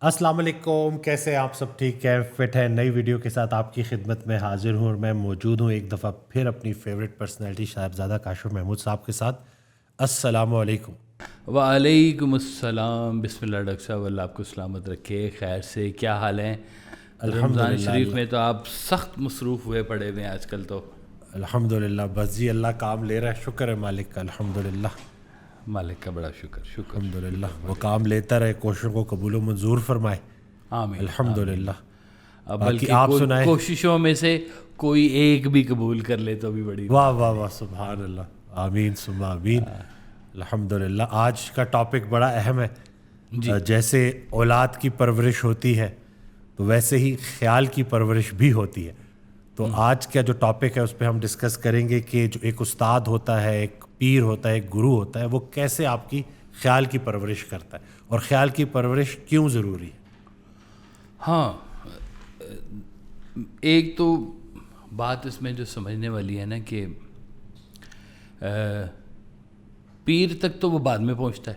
السلام علیکم، کیسے آپ سب؟ ٹھیک ہے، فٹ ہے؟ نئی ویڈیو کے ساتھ آپ کی خدمت میں حاضر ہوں اور میں موجود ہوں ایک دفعہ پھر اپنی فیوریٹ پرسنالٹی صاحبزادہ کاشف محمود صاحب کے ساتھ. السلام علیکم. وعلیکم السلام. بسم اللہ ڈاکٹر صاحب، اللہ آپ کو سلامت رکھے. خیر سے کیا حال ہیں؟ رمضان شریف میں تو آپ سخت مصروف ہوئے پڑے ہوئے ہیں آج کل. تو الحمد للہ، بس جی اللہ کام لے رہا ہے، شکر ہے مالک کا. الحمد للہ، مالک کا بڑا شکر. الحمد للہ. وہ کام لیتا رہے، کوششوں کو قبول و منظور فرمائے. آمین. الحمد للہ. باقی بلکہ آپ سنائیں. کوششوں میں سے کوئی ایک بھی قبول کر لے تو بھی بڑی. واہ واہ واہ، سبحان اللہ. آمین ثم آمین. الحمد للہ. آج کا ٹاپک بڑا اہم ہے. جیسے اولاد کی پرورش ہوتی ہے تو ویسے ہی خیال کی پرورش بھی ہوتی ہے. تو آج کا جو ٹاپک ہے اس پہ ہم ڈسکس کریں گے کہ جو ایک استاد ہوتا ہے، ایک پیر ہوتا ہے، ایک گرو ہوتا ہے، وہ کیسے آپ کی خیال کی پرورش کرتا ہے اور خیال کی پرورش کیوں ضروری ہے. ہاں، ایک تو بات اس میں جو سمجھنے والی ہے نا کہ پیر تک تو وہ بعد میں پہنچتا ہے.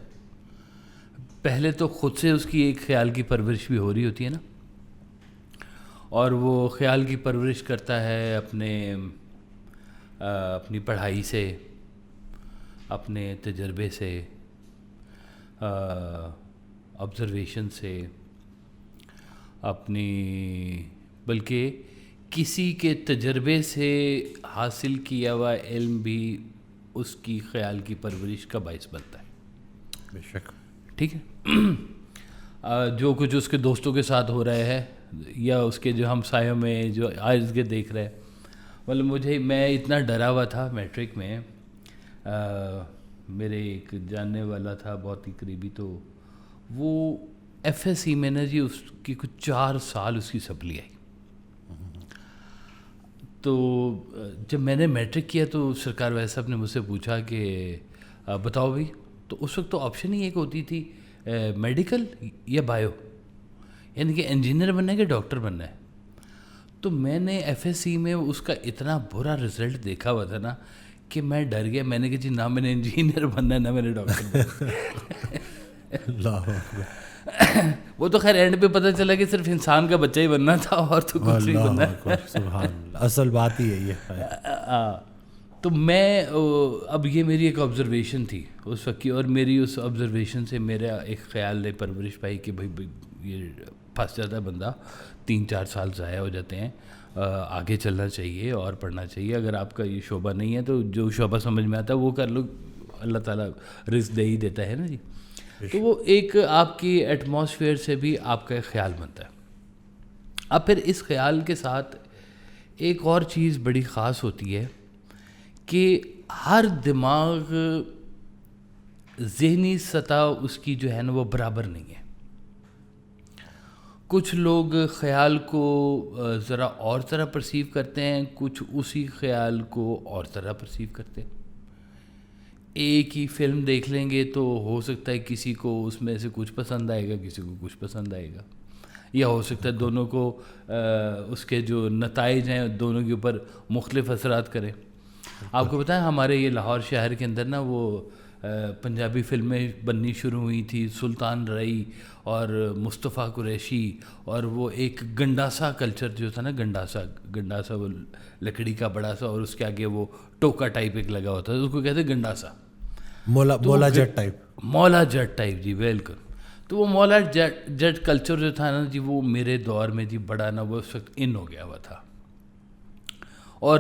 پہلے تو خود سے اس کی ایک خیال کی پرورش بھی ہو رہی ہوتی ہے نا، اور وہ خیال کی پرورش کرتا ہے اپنی پڑھائی سے، اپنے تجربے سے، آبزرویشن سے، بلکہ کسی کے تجربے سے حاصل کیا ہوا علم بھی اس کی خیال کی پرورش کا باعث بنتا ہے. بے شک. ٹھیک ہے. جو کچھ اس کے دوستوں کے ساتھ ہو رہا ہے یا اس کے جو ہمسایوں میں جو آج کے دیکھ رہے ہیں، مطلب میں اتنا ڈرا ہوا تھا میٹرک میں. میرے ایک جاننے والا تھا بہت ہی قریبی، تو وہ ایف ایس سی میں نا جی اس کی کچھ 4 سال اس کی سپلی آئی. تو جب میں نے میٹرک کیا تو سرکار ویس صاحب نے مجھ سے پوچھا کہ بتاؤ بھائی، تو اس وقت تو آپشن ہی ایک ہوتی تھی، میڈیکل یا بایو، یعنی کہ انجینئر بننا ہے کہ ڈاکٹر بننا ہے. تو میں نے ایف ایس سی میں اس کا اتنا برا رزلٹ دیکھا ہوا تھا نا کہ میں ڈر گیا. میں نے کہا جی نہ میں نے انجینئر بننا ہے نہ میں نے ڈاکٹر بننا ہے. اللہ اکبر. وہ تو خیر اینڈ پہ پتہ چلا کہ صرف انسان کا بچہ ہی بننا تھا اور تو کچھ نہیں بننا. سبحان اللہ، اصل بات ہی یہی ہے. تو میں اب یہ میری ایک آبزرویشن تھی اس وقت کی، اور میری اس آبزرویشن سے میرا ایک خیال نے پرورش پائی کہ بھائی یہ پھنس جاتا ہے بندہ، 3-4 سال ضائع ہو جاتے ہیں، آگے چلنا چاہیے اور پڑھنا چاہیے. اگر آپ کا یہ شعبہ نہیں ہے تو جو شعبہ سمجھ میں آتا ہے وہ کر لو، اللہ تعالیٰ رزق دے ہی دیتا ہے نا جی. تو وہ ایک آپ کی ایٹماسفیئر سے بھی آپ کا ایک خیال بنتا ہے. اب پھر اس خیال کے ساتھ ایک اور چیز بڑی خاص ہوتی ہے کہ ہر دماغ ذہنی سطح اس کی جو ہے نا وہ برابر نہیں ہے. کچھ لوگ خیال کو ذرا اور طرح پرسیو کرتے ہیں، کچھ اسی خیال کو اور طرح پرسیو کرتے ہیں. ایک ہی فلم دیکھ لیں گے تو ہو سکتا ہے کسی کو اس میں سے کچھ پسند آئے گا، کسی کو کچھ پسند آئے گا، یا ہو سکتا ہے دونوں کو اس کے جو نتائج ہیں دونوں کے اوپر مختلف اثرات کریں. آپ کو بتائیں ہمارے یہ لاہور شہر کے اندر نا وہ پنجابی فلمیں بننی شروع ہوئی تھی، سلطان رئی اور مصطفیٰ قریشی، اور وہ ایک گنڈاسا کلچر جو تھا نا، گنڈاسا وہ لکڑی کا بڑا سا اور اس کے آگے وہ ٹوکا ٹائپ ایک لگا ہوتا ہے، اس کو کہتے ہیں گنڈاسا، مولا جٹ ٹائپ. مولا جٹ ٹائپ جی بالکل. تو وہ مولا جٹ کلچر جو تھا نا جی، وہ میرے دور میں جی بڑا نا وہ اس وقت ان ہو گیا ہوا تھا. اور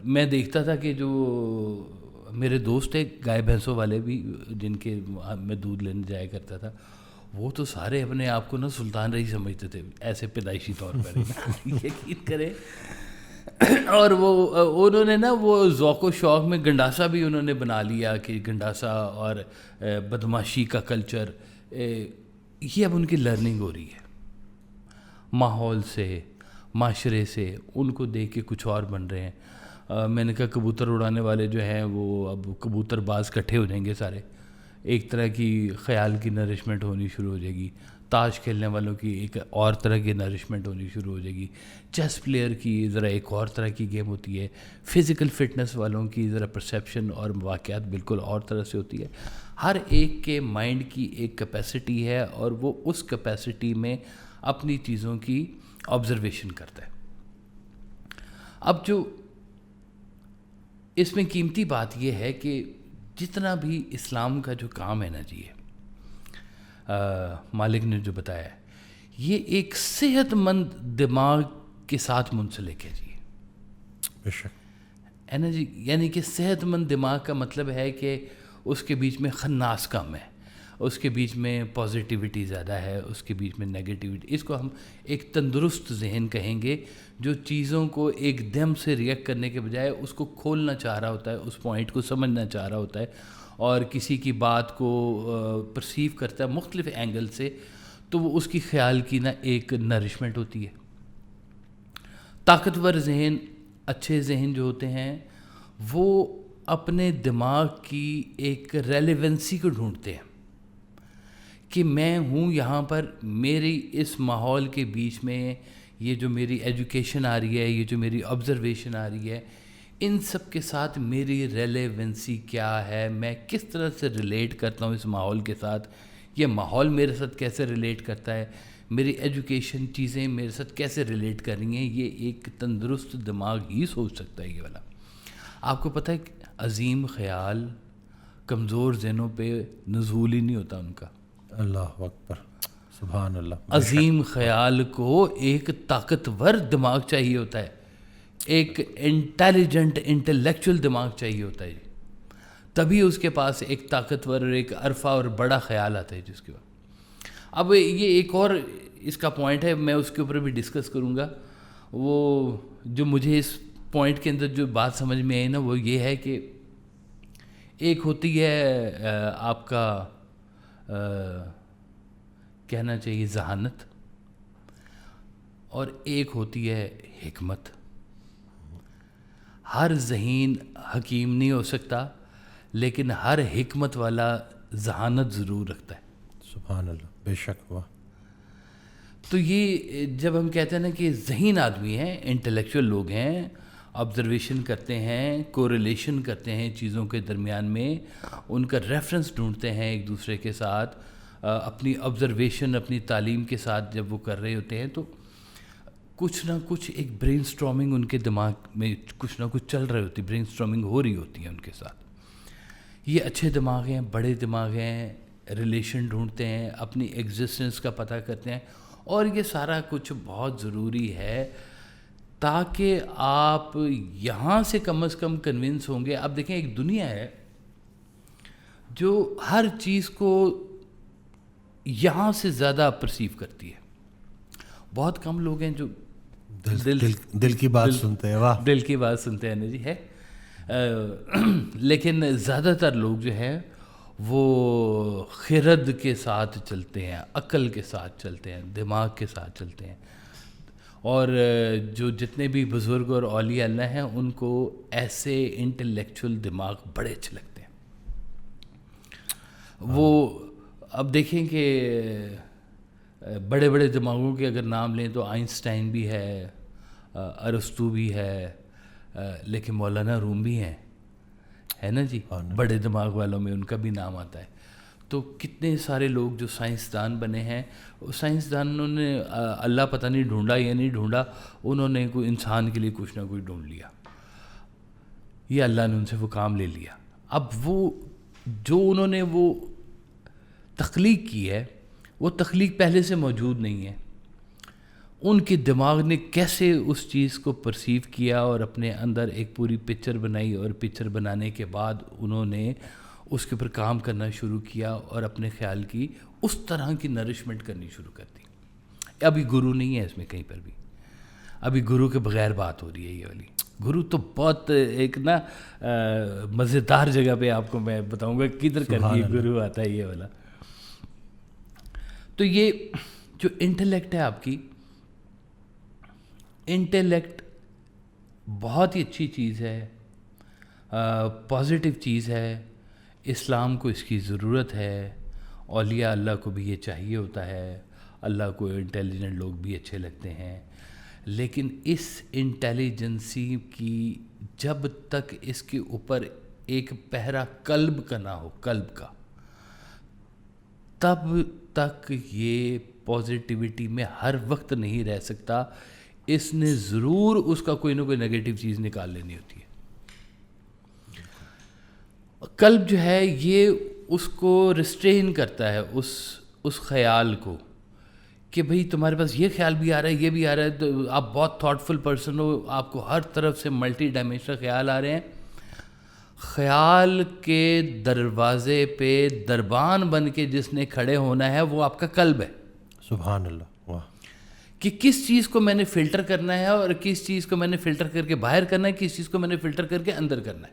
میں دیکھتا تھا کہ جو میرے دوست ایک گائے بھینسوں والے بھی جن کے میں دودھ لینے جایا کرتا تھا، وہ تو سارے اپنے آپ کو نا سلطان رہی سمجھتے تھے ایسے پیدائشی طور پر یقین کریں. اور وہ انہوں نے نا وہ ذوق و شوق میں گنڈاسا بھی انہوں نے بنا لیا کہ گنڈاسا اور بدماشی کا کلچر، یہ اب ان کی لرننگ ہو رہی ہے ماحول سے، معاشرے سے. ان کو دیکھ کے کچھ اور بن رہے ہیں. میں نے کہا کبوتر اڑانے والے جو ہیں وہ اب کبوتر باز کٹھے ہو جائیں گے سارے، ایک طرح کی خیال کی نرشمنٹ ہونی شروع ہو جائے گی. تاش کھیلنے والوں کی ایک اور طرح کی نرشمنٹ ہونی شروع ہو جائے گی. چیس پلیئر کی ذرا ایک اور طرح کی گیم ہوتی ہے. فزیکل فٹنس والوں کی ذرا پرسیپشن اور واقعات بالکل اور طرح سے ہوتی ہے. ہر ایک کے مائنڈ کی ایک کیپیسٹی ہے اور وہ اس کیپیسٹی میں اپنی چیزوں کی آبزرویشن کرتا ہے. اب جو اس میں قیمتی بات یہ ہے کہ جتنا بھی اسلام کا جو کام ہے نا جی مالک نے جو بتایا ہے یہ ایک صحت مند دماغ کے ساتھ منسلک ہے جی. بے شک ہے نا جی. یعنی کہ صحت مند دماغ کا مطلب ہے کہ اس کے بیچ میں خناس کم ہے, اس کے بیچ میں پازیٹیوٹی زیادہ ہے, اس کے بیچ میں نیگیٹیوٹی. اس کو ہم ایک تندرست ذہن کہیں گے جو چیزوں کو ایک دم سے ریئیکٹ کرنے کے بجائے اس کو کھولنا چاہ رہا ہوتا ہے, اس پوائنٹ کو سمجھنا چاہ رہا ہوتا ہے اور کسی کی بات کو پرسیو کرتا ہے مختلف اینگل سے, تو وہ اس کی خیال کی نا ایک نرشمنٹ ہوتی ہے. طاقتور ذہن, اچھے ذہن جو ہوتے ہیں وہ اپنے دماغ کی ایک ریلیونسی کو ڈھونڈتے ہیں کہ میں ہوں یہاں پر, میری اس ماحول کے بیچ میں یہ جو میری ایجوکیشن آ رہی ہے, یہ جو میری آبزرویشن آ رہی ہے, ان سب کے ساتھ میری ریلیونسی کیا ہے, میں کس طرح سے ریلیٹ کرتا ہوں اس ماحول کے ساتھ, یہ ماحول میرے ساتھ کیسے ریلیٹ کرتا ہے, میری ایجوکیشن چیزیں میرے ساتھ کیسے ریلیٹ کر رہی ہیں. یہ ایک تندرست دماغ ہی سوچ سکتا ہے یہ والا. آپ کو پتہ ہے کہ عظیم خیال کمزور ذہنوں پہ نزول ہی نہیں ہوتا ان کا. اللہ اکبر, سبحان اللہ. عظیم خیال کو ایک طاقتور دماغ چاہیے ہوتا ہے, ایک انٹیلیجنٹ انٹلیکچوئل دماغ چاہیے ہوتا ہے, تبھی اس کے پاس ایک طاقتور اور ایک عرفہ اور بڑا خیال آتا ہے جس کے بعد. اب یہ ایک اور اس کا پوائنٹ ہے, میں اس کے اوپر بھی ڈسکس کروں گا. وہ جو مجھے اس پوائنٹ کے اندر جو بات سمجھ میں آئی نا وہ یہ ہے کہ ایک ہوتی ہے آپ کا کہنا چاہیے ذہانت, اور ایک ہوتی ہے حکمت. ہر ذہین حکیم نہیں ہو سکتا لیکن ہر حکمت والا ذہانت ضرور رکھتا ہے. سبحان اللہ, بے شک. واہ. تو یہ جب ہم کہتے ہیں نا کہ ذہین آدمی ہیں, انٹلیکچوئل لوگ ہیں, آبزرویشن کرتے ہیں, کوریلیشن کرتے ہیں چیزوں کے درمیان میں, ان کا ریفرنس ڈھونڈتے ہیں ایک دوسرے کے ساتھ, اپنی آبزرویشن اپنی تعلیم کے ساتھ جب وہ کر رہے ہوتے ہیں تو کچھ نہ کچھ ایک برین سٹارمنگ ان کے دماغ میں کچھ نہ کچھ چل رہی ہوتی, برین سٹارمنگ ہو رہی ہوتی ہے ان کے ساتھ. یہ اچھے دماغ ہیں, بڑے دماغ ہیں, ریلیشن ڈھونڈتے ہیں, اپنی ایگزسٹنس کا پتہ کرتے ہیں, اور یہ سارا کچھ بہت ضروری ہے تاکہ آپ یہاں سے کم از کم کنونس ہوں گے. آپ دیکھیں ایک دنیا ہے جو ہر چیز کو یہاں سے زیادہ پرسیو کرتی ہے. بہت کم لوگ ہیں جو دل کی بات سنتے ہیں. واہ, دل کی بات سنتے ہیں نا جی ہے. لیکن زیادہ تر لوگ جو ہیں وہ خرد کے ساتھ چلتے ہیں, عقل کے ساتھ چلتے ہیں, دماغ کے ساتھ چلتے ہیں. اور جو جتنے بھی بزرگ اور اولیاء اللہ ہیں ان کو ایسے انٹلیکچوئل دماغ بڑے اچھے لگتے ہیں. وہ اب دیکھیں کہ بڑے بڑے دماغوں کے اگر نام لیں تو آئنسٹائن بھی ہے, ارسطو بھی ہے, لیکن مولانا روم بھی ہیں, ہے نا جی. بڑے دماغ والوں میں ان کا بھی نام آتا ہے. تو کتنے سارے لوگ جو سائنسدان بنے ہیں, سائنسدانوں نے اللہ پتہ نہیں ڈھونڈا یا نہیں ڈھونڈا, انہوں نے کوئی انسان کے لیے کچھ نہ کچھ ڈھونڈ لیا, یہ اللہ نے ان سے وہ کام لے لیا. اب وہ جو انہوں نے وہ تخلیق کی ہے وہ تخلیق پہلے سے موجود نہیں ہے. ان کے دماغ نے کیسے اس چیز کو پرسیو کیا اور اپنے اندر ایک پوری پکچر بنائی, اور پکچر بنانے کے بعد انہوں نے اس کے اوپر کام کرنا شروع کیا اور اپنے خیال کی اس طرح کی نرشمنٹ کرنی شروع کر دی. ابھی گرو نہیں ہے اس میں کہیں پر بھی, ابھی گرو کے بغیر بات ہو رہی ہے یہ والی. گرو تو بہت ایک نا مزیدار جگہ پہ آپ کو میں بتاؤں گا کدھر کر کے گرو آتا ہے یہ والا. تو یہ جو انٹلیکٹ ہے آپ کی, انٹلیکٹ بہت ہی اچھی چیز ہے, پازیٹیو چیز ہے. اسلام کو اس کی ضرورت ہے, اولیاء اللہ کو بھی یہ چاہیے ہوتا ہے, اللہ کو انٹیلیجنٹ لوگ بھی اچھے لگتے ہیں. لیکن اس انٹیلیجنسی کی جب تک اس کے اوپر ایک پہرا قلب کا نہ ہو, قلب کا, تب تک یہ پازیٹیوٹی میں ہر وقت نہیں رہ سکتا. اس نے ضرور اس کا کوئی نہ کوئی نگیٹو چیز نکال لینی ہوتی ہے. قلب جو ہے یہ اس کو ریسٹرین کرتا ہے اس خیال کو کہ بھئی تمہارے پاس یہ خیال بھی آ رہا ہے, یہ بھی آ رہا ہے, تو آپ بہت تھاٹفل پرسن ہو, آپ کو ہر طرف سے ملٹی ڈائمینشنل خیال آ رہے ہیں. خیال کے دروازے پہ دربان بن کے جس نے کھڑے ہونا ہے وہ آپ کا قلب ہے. سبحان اللہ. واہ. کہ کس چیز کو میں نے فلٹر کرنا ہے اور کس چیز کو میں نے فلٹر کر کے باہر کرنا ہے, کس چیز کو میں نے فلٹر کر کے اندر کرنا ہے.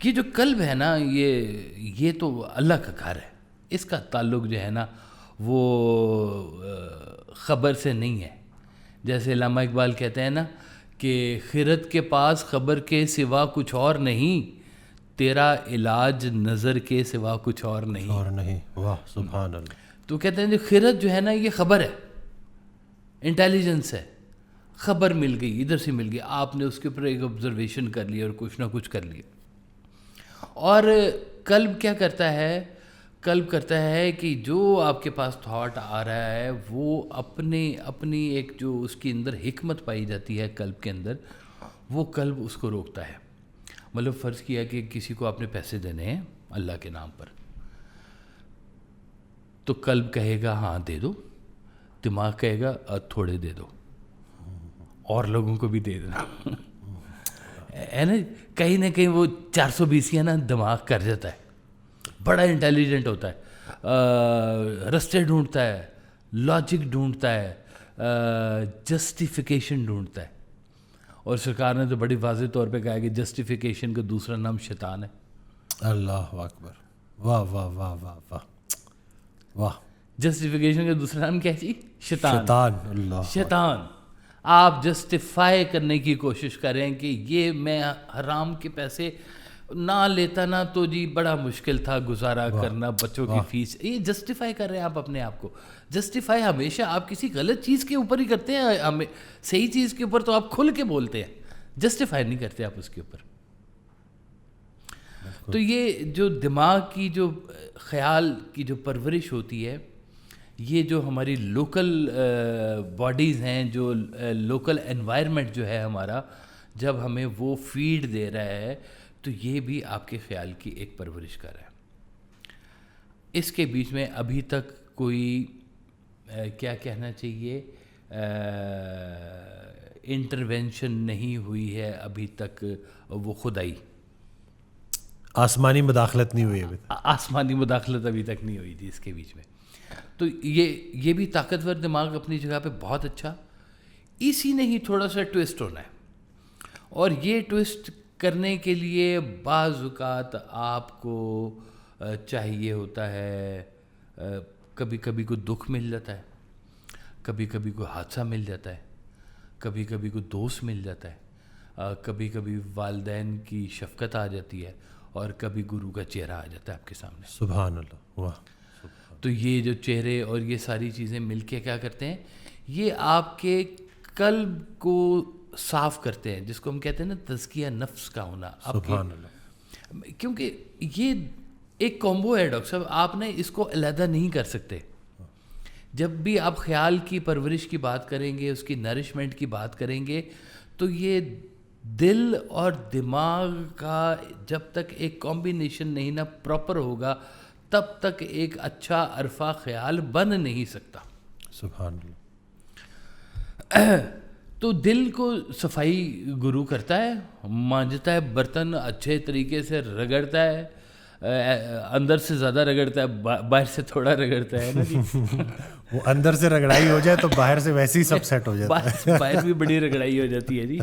یہ جو قلب ہے نا یہ تو اللہ کا گھر ہے. اس کا تعلق جو ہے نا وہ خبر سے نہیں ہے. جیسے علامہ اقبال کہتے ہیں نا کہ خرد کے پاس خبر کے سوا کچھ اور نہیں, تیرا علاج نظر کے سوا کچھ اور نہیں. اور نہیں. واہ سبحان اللہ. تو کہتے ہیں جو خرد جو ہے نا یہ خبر ہے, انٹیلیجنس ہے. خبر مل گئی, ادھر سے مل گئی, آپ نے اس کے اوپر ایک آبزرویشن کر لیا اور کچھ نہ کچھ کر لیا. اور قلب کیا کرتا ہے؟ قلب کرتا ہے کہ جو آپ کے پاس تھاٹ آ رہا ہے وہ اپنی ایک جو اس کے اندر حکمت پائی جاتی ہے قلب کے اندر, وہ قلب اس کو روکتا ہے. مطلب فرض کیا کہ کسی کو آپ نے پیسے دینے ہیں اللہ کے نام پر, تو قلب کہے گا ہاں دے دو, دماغ کہے گا تھوڑے دے دو, اور لوگوں کو بھی دے دینا. ہے نا, کہیں نہ کہیں وہ 420 نا دماغ کر جاتا ہے, بڑا انٹیلیجنٹ ہوتا ہے, رستے ڈھونڈتا ہے, لاجک ڈھونڈتا ہے, جسٹیفیکیشن ڈھونڈتا ہے. اور سرکار نے تو بڑی واضح طور پہ کہا کہ جسٹیفیکیشن کا دوسرا نام شیطان ہے. اللہ اکبر. واہ واہ واہ واہ واہ واہ. جسٹیفیکیشن کا دوسرا نام کیا جی؟ شیطان. اللہ. شیطان. آپ جسٹیفائی کرنے کی کوشش کریں کہ یہ میں حرام کے پیسے نہ لیتا نا تو جی بڑا مشکل تھا گزارا کرنا, بچوں کی فیس. یہ جسٹیفائی کر رہے ہیں آپ اپنے آپ کو. جسٹیفائی ہمیشہ آپ کسی غلط چیز کے اوپر ہی کرتے ہیں, ہمیں صحیح چیز کے اوپر تو آپ کھل کے بولتے ہیں, جسٹیفائی نہیں کرتے آپ اس کے اوپر. تو یہ جو دماغ کی جو خیال کی جو پرورش ہوتی ہے, یہ جو ہماری لوکل باڈیز ہیں, جو لوکل انوائرمنٹ جو ہے ہمارا, جب ہمیں وہ فیڈ دے رہا ہے تو یہ بھی آپ کے خیال کی ایک پرورش کر رہا ہے. اس کے بیچ میں ابھی تک کوئی کیا کہنا چاہیے انٹرونشن نہیں ہوئی ہے ابھی تک, وہ خدائی آسمانی مداخلت نہیں ہوئی ابھی تک. آسمانی مداخلت ابھی تک نہیں ہوئی تھی اس کے بیچ میں. تو یہ بھی طاقتور دماغ اپنی جگہ پہ بہت اچھا. اسی نے ہی تھوڑا سا ٹویسٹ ہونا ہے, اور یہ ٹویسٹ کرنے کے لیے بعض اوقات آپ کو چاہیے ہوتا ہے, کبھی کبھی کوئی دکھ مل جاتا ہے, کبھی کبھی کوئی حادثہ مل جاتا ہے, کبھی کبھی کوئی دوست مل جاتا ہے, کبھی کبھی والدین کی شفقت آ جاتی ہے, اور کبھی گرو کا چہرہ آ جاتا ہے آپ کے سامنے. سبحان اللہ. واہ. تو یہ جو چہرے اور یہ ساری چیزیں مل کے کیا کرتے ہیں, یہ آپ کے قلب کو صاف کرتے ہیں, جس کو ہم کہتے ہیں نا تزکیہ نفس کا ہونا. سبحان اللہ. کیونکہ یہ ایک کومبو ہے ڈاکٹر صاحب, آپ نے اس کو علیحدہ نہیں کر سکتے. جب بھی آپ خیال کی پرورش کی بات کریں گے, اس کی نرشمنٹ کی بات کریں گے, تو یہ دل اور دماغ کا جب تک ایک کمبینیشن نہیں نا پراپر ہوگا, تب تک ایک اچھا عرفہ خیال بن نہیں سکتا. سبحان اللہ. تو دل کو صفائی گرو کرتا ہے, مانجتا ہے, برتن اچھے طریقے سے رگڑتا ہے, اندر سے زیادہ رگڑتا ہے, باہر سے تھوڑا رگڑتا ہے نا جی. وہ اندر سے رگڑائی ہو جائے تو باہر سے ویسے ہی سب سیٹ ہو جاتا ہے. باہر بھی بڑی رگڑائی ہو جاتی ہے جی.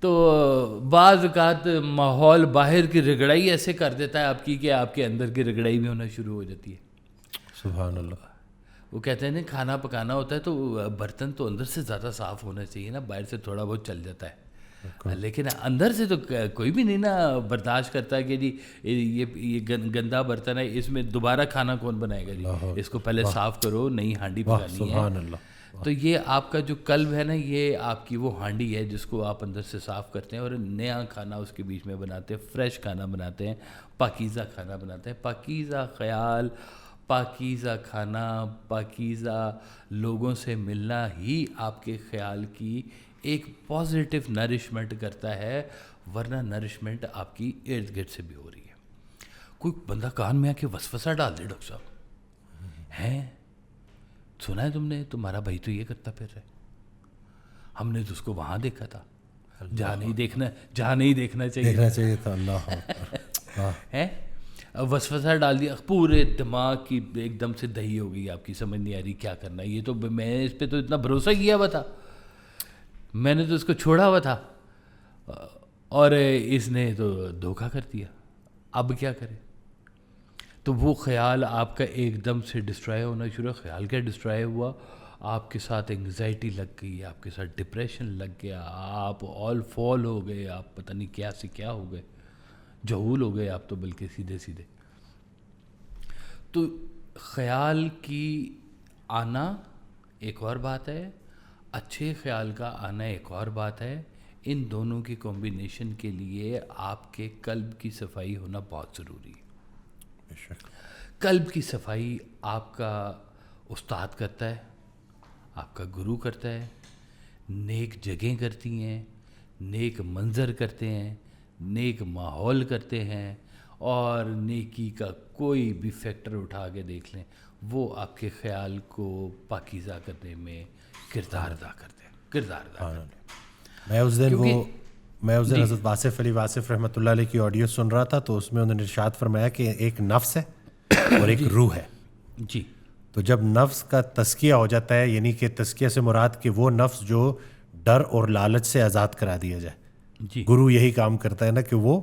تو بعض اوقات ماحول باہر کی رگڑائی ایسے کر دیتا ہے آپ کی کہ آپ کے اندر کی رگڑائی بھی ہونا شروع ہو جاتی ہے. سبحان اللہ. وہ کہتے ہیں نا کھانا پکانا ہوتا ہے تو برتن تو اندر سے زیادہ صاف ہونا چاہیے نا, باہر سے تھوڑا بہت چل جاتا ہے. لیکن اندر سے تو کوئی بھی نہیں نا برداشت کرتا کہ جی یہ گندا برتن ہے, اس میں دوبارہ کھانا کون بنائے گا جی, اس کو پہلے صاف کرو, نئی ہانڈی پکانی ہے. سبحان اللہ. تو یہ آپ کا جو قلب ہے نا, یہ آپ کی وہ ہانڈی ہے جس کو آپ اندر سے صاف کرتے ہیں اور نیا کھانا اس کے بیچ میں بناتے ہیں, فریش کھانا بناتے ہیں, پاکیزہ کھانا بناتے ہیں. پاکیزہ خیال, پاکیزہ کھانا, پاکیزہ لوگوں سے ملنا ہی آپ کے خیال کی ایک پازیٹیو نرشمنٹ کرتا ہے, ورنہ نرشمنٹ آپ کی ارد گرد سے بھی ہو رہی ہے. کوئی بندہ کان میں آ کے وسوسہ ڈال دے, ڈاکٹر صاحب ہیں سنا ہے تم نے, تمہارا بھائی تو یہ کرتا پھر ہے, ہم نے تو اس کو وہاں دیکھا تھا, جہاں نہیں دیکھنا چاہیے تھا. اللہ ہے وسوسہ ڈال دیا, پورے دماغ کی ایک دم سے دہی ہو گئی, آپ کی سمجھ نہیں آ رہی کیا کرنا ہے. یہ تو میں اس پہ تو اتنا بھروسہ کیا ہوا تھا, میں نے تو اس کو چھوڑا ہوا تھا, اور اس نے تو دھوکہ کر دیا, اب کیا کرے. تو وہ خیال آپ کا ایک دم سے ڈسٹرائے ہونا شروع. خیال کیا ڈسٹرائے ہوا, آپ کے ساتھ انگزائٹی لگ گئی, آپ کے ساتھ ڈپریشن لگ گیا, آپ آل فال ہو گئے, آپ پتہ نہیں کیا سے کیا ہو گئے, جہول ہو گئے آپ تو بلکہ سیدھے. تو خیال کی آنا ایک اور بات ہے, اچھے خیال کا آنا ایک اور بات ہے. ان دونوں کی کمبینیشن کے لیے آپ کے قلب کی صفائی ہونا بہت ضروری ہے. قلب کی صفائی آپ کا استاد کرتا ہے, آپ کا گرو کرتا ہے, نیک جگہیں کرتی ہیں, نیک منظر کرتے ہیں, نیک ماحول کرتے ہیں, اور نیکی کا کوئی بھی فیکٹر اٹھا کے دیکھ لیں, وہ آپ کے خیال کو پاکیزہ کرنے میں کردار ادا کرتے ہیں. میں اس دن حضرت واصف علی واصف رحمۃ اللہ علیہ کی آڈیو سن رہا تھا, تو اس میں انہوں نے ارشاد فرمایا کہ ایک نفس ہے اور ایک روح ہے. جی. تو جب نفس کا تزکیہ ہو جاتا ہے, یعنی کہ تزکیہ سے مراد کہ وہ نفس جو ڈر اور لالچ سے آزاد کرا دیا جائے. جی. گرو یہی کام کرتا ہے نا کہ وہ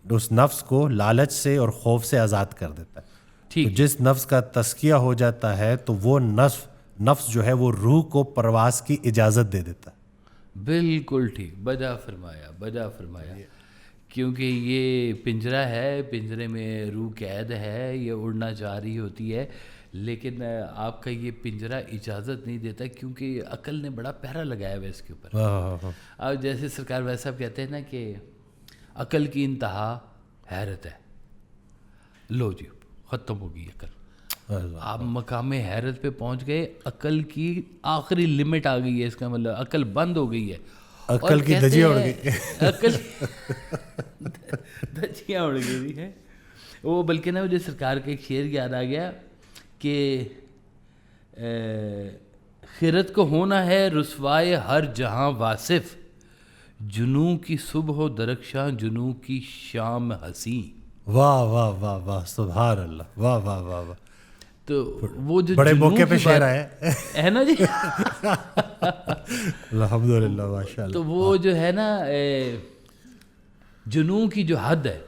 اس نفس کو لالچ سے اور خوف سے آزاد کر دیتا ہے. تو جس نفس کا تزکیہ ہو جاتا ہے تو وہ نفس جو ہے وہ روح کو پرواز کی اجازت دے دیتا ہے. بالکل ٹھیک, بجا فرمایا. کیونکہ یہ پنجرہ ہے, پنجرے میں روح قید ہے, یہ اڑنا چاہ رہی ہوتی ہے, لیکن آپ کا یہ پنجرہ اجازت نہیں دیتا, کیونکہ عقل نے بڑا پہرا لگایا ہوا ہے اس کے اوپر. اب جیسے سرکار ویسا کہتے ہیں نا کہ عقل کی انتہا حیرت ہے, لو جی ختم ہو گئی عقل, آپ مقام حیرت پہ پہنچ گئے, عقل کی آخری لمٹ آ گئی ہے, اس کا مطلب عقل بند ہو گئی ہے, عقل کی دھجیاں اڑ گئی, عقل دھجیاں اڑ گئی ہے وہ. بلکہ نا مجھے سرکار کا ایک شعر یاد آ گیا کہ خیرت کو ہونا ہے رسوائے ہر جہاں واصف, جنوں کی صبح و درخشاں جنوں کی شام حسین. واہ واہ واہ واہ, سبحان اللہ, واہ واہ واہ واہ. تو وہ جو بڑے موقع پہ شعر آئے ہے نا جی, الحمدللہ, ماشاء اللہ. تو وہ جو ہے نا جنوں کی جو حد ہے,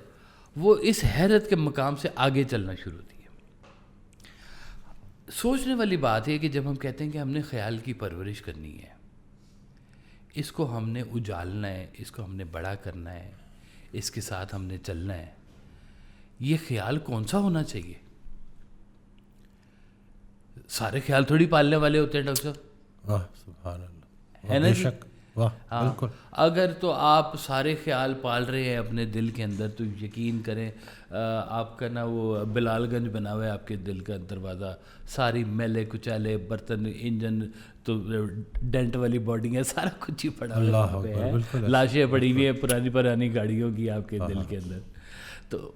وہ اس حیرت کے مقام سے آگے چلنا شروع ہوتی ہے. سوچنے والی بات ہے کہ جب ہم کہتے ہیں کہ ہم نے خیال کی پرورش کرنی ہے, اس کو ہم نے اجالنا ہے, اس کو ہم نے بڑا کرنا ہے, اس کے ساتھ ہم نے چلنا ہے, یہ خیال کون سا ہونا چاہیے؟ سارے خیال تھوڑی پالنے والے ہوتے ہیں ڈاکٹر صاحب. واہ سبحان اللہ, ہے نا جی. واہ بالکل. اگر تو آپ سارے خیال پال رہے ہیں اپنے دل کے اندر, تو یقین کریں آپ کا نا وہ بلال گنج بنا ہوا ہے آپ کے دل کا دروازہ, ساری میلے کچالے برتن, انجن تو ڈینٹ والی باڈی ہے, سارا کچھ ہی پڑا ہوا ہے, لاشیں پڑی ہوئی ہیں پرانی گاڑیوں کی آپ کے دل کے اندر. تو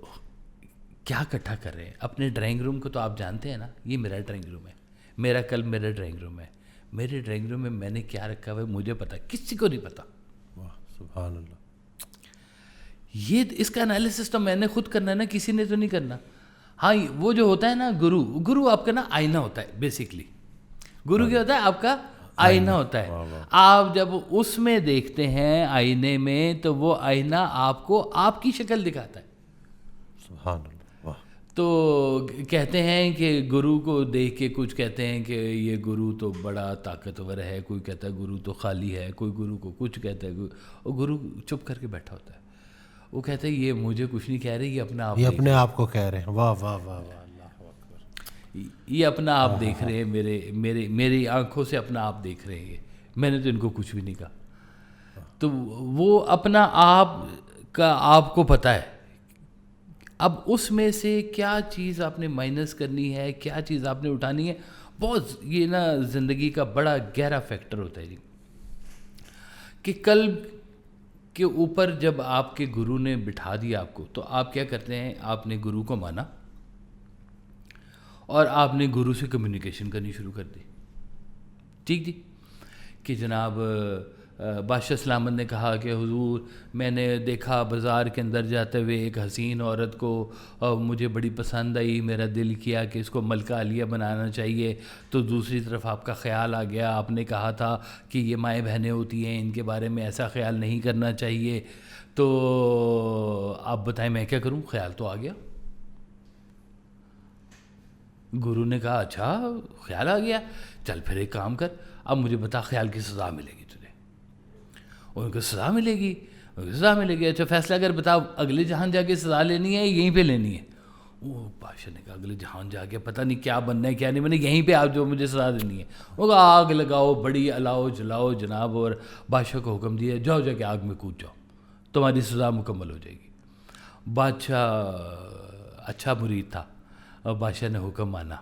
کیا اکٹھا کر رہے ہیں اپنے ڈرائنگ روم کو؟ تو آپ جانتے ہیں نا, یہ میرا ڈرائنگ روم ہے, میرا قلب میرا ڈرائنگ روم ہے. میرے ڈرائنگ روم میں میں نے کیا رکھا ہوا ہے مجھے پتا, کسی کو نہیں پتا. واہ سبحان اللہ. یہ اس کا انالیسس تو میں نے خود کرنا ہے نا, کسی نے تو نہیں کرنا. ہاں وہ جو ہوتا ہے نا گرو آپ کا نا آئینہ ہوتا ہے. بیسکلی گرو کیا ہوتا ہے؟ آپ کا آئینہ ہوتا ہے. آپ جب اس میں دیکھتے ہیں آئینے میں, تو وہ آئینہ آپ کو آپ کی شکل دکھاتا ہے. سبحان اللہ. تو کہتے ہیں کہ گرو کو دیکھ کے کچھ کہتے ہیں کہ یہ گرو تو بڑا طاقتور ہے، کوئی کہتا ہے گرو تو خالی ہے، کوئی گرو کو کچھ کہتا ہے، اور گرو چپ کر کے بیٹھا ہوتا ہے. وہ کہتا ہے یہ مجھے کچھ نہیں کہہ رہے، یہ اپنے آپ کو کہہ رہے ہیں. واہ واہ واہ واہ، اللہ اکبر. یہ اپنا آپ دیکھ رہے ہیں، میری آنکھوں سے اپنا آپ دیکھ رہے ہیں، میں نے تو ان کو کچھ بھی نہیں کہا. تو وہ اپنا آپ کا آپ کو پتہ ہے. اب اس میں سے کیا چیز آپ نے مائنس کرنی ہے، کیا چیز آپ نے اٹھانی ہے، بہت یہ نا زندگی کا بڑا گہرا فیکٹر ہوتا ہے جی. کہ قلب کے اوپر جب آپ کے گرو نے بٹھا دیا آپ کو، تو آپ کیا کرتے ہیں، آپ نے گرو کو مانا اور آپ نے گرو سے کمیونیکیشن کرنی شروع کر دی. ٹھیک جی. کہ جناب بادشاہ سلامت نے کہا کہ حضور میں نے دیکھا بازار کے اندر جاتے ہوئے ایک حسین عورت کو، مجھے بڑی پسند آئی، میرا دل کیا کہ اس کو ملکہ عالیہ بنانا چاہیے. تو دوسری طرف آپ کا خیال آ گیا، آپ نے کہا تھا کہ یہ مائیں بہنیں ہوتی ہیں، ان کے بارے میں ایسا خیال نہیں کرنا چاہیے. تو آپ بتائیں میں کیا کروں؟ خیال تو آ گیا. گرو نے کہا اچھا خیال آ گیا، چل پھر ایک کام کر، اب مجھے بتا خیال کی سزا ملے گی تجھے. ان کو سزا ملے گی، سزا ملے گی. اچھا فیصلہ کر، بتا اگلے جہان جا کے سزا لینی ہے یہیں پہ لینی ہے؟ وہ بادشاہ نے کہا اگلے جہان جا کے پتہ نہیں کیا بننا ہے کیا نہیں بننا، یہیں پہ آپ جو مجھے سزا دینی ہے. وہ کہا آگ لگاؤ، بڑی الاؤ جلاؤ جناب، اور بادشاہ کو حکم دیا جاؤ جا کے آگ میں کود جاؤ، تمہاری سزا مکمل ہو جائے گی. بادشاہ اچھا مرید تھا، اور بادشاہ نے حکم مانا.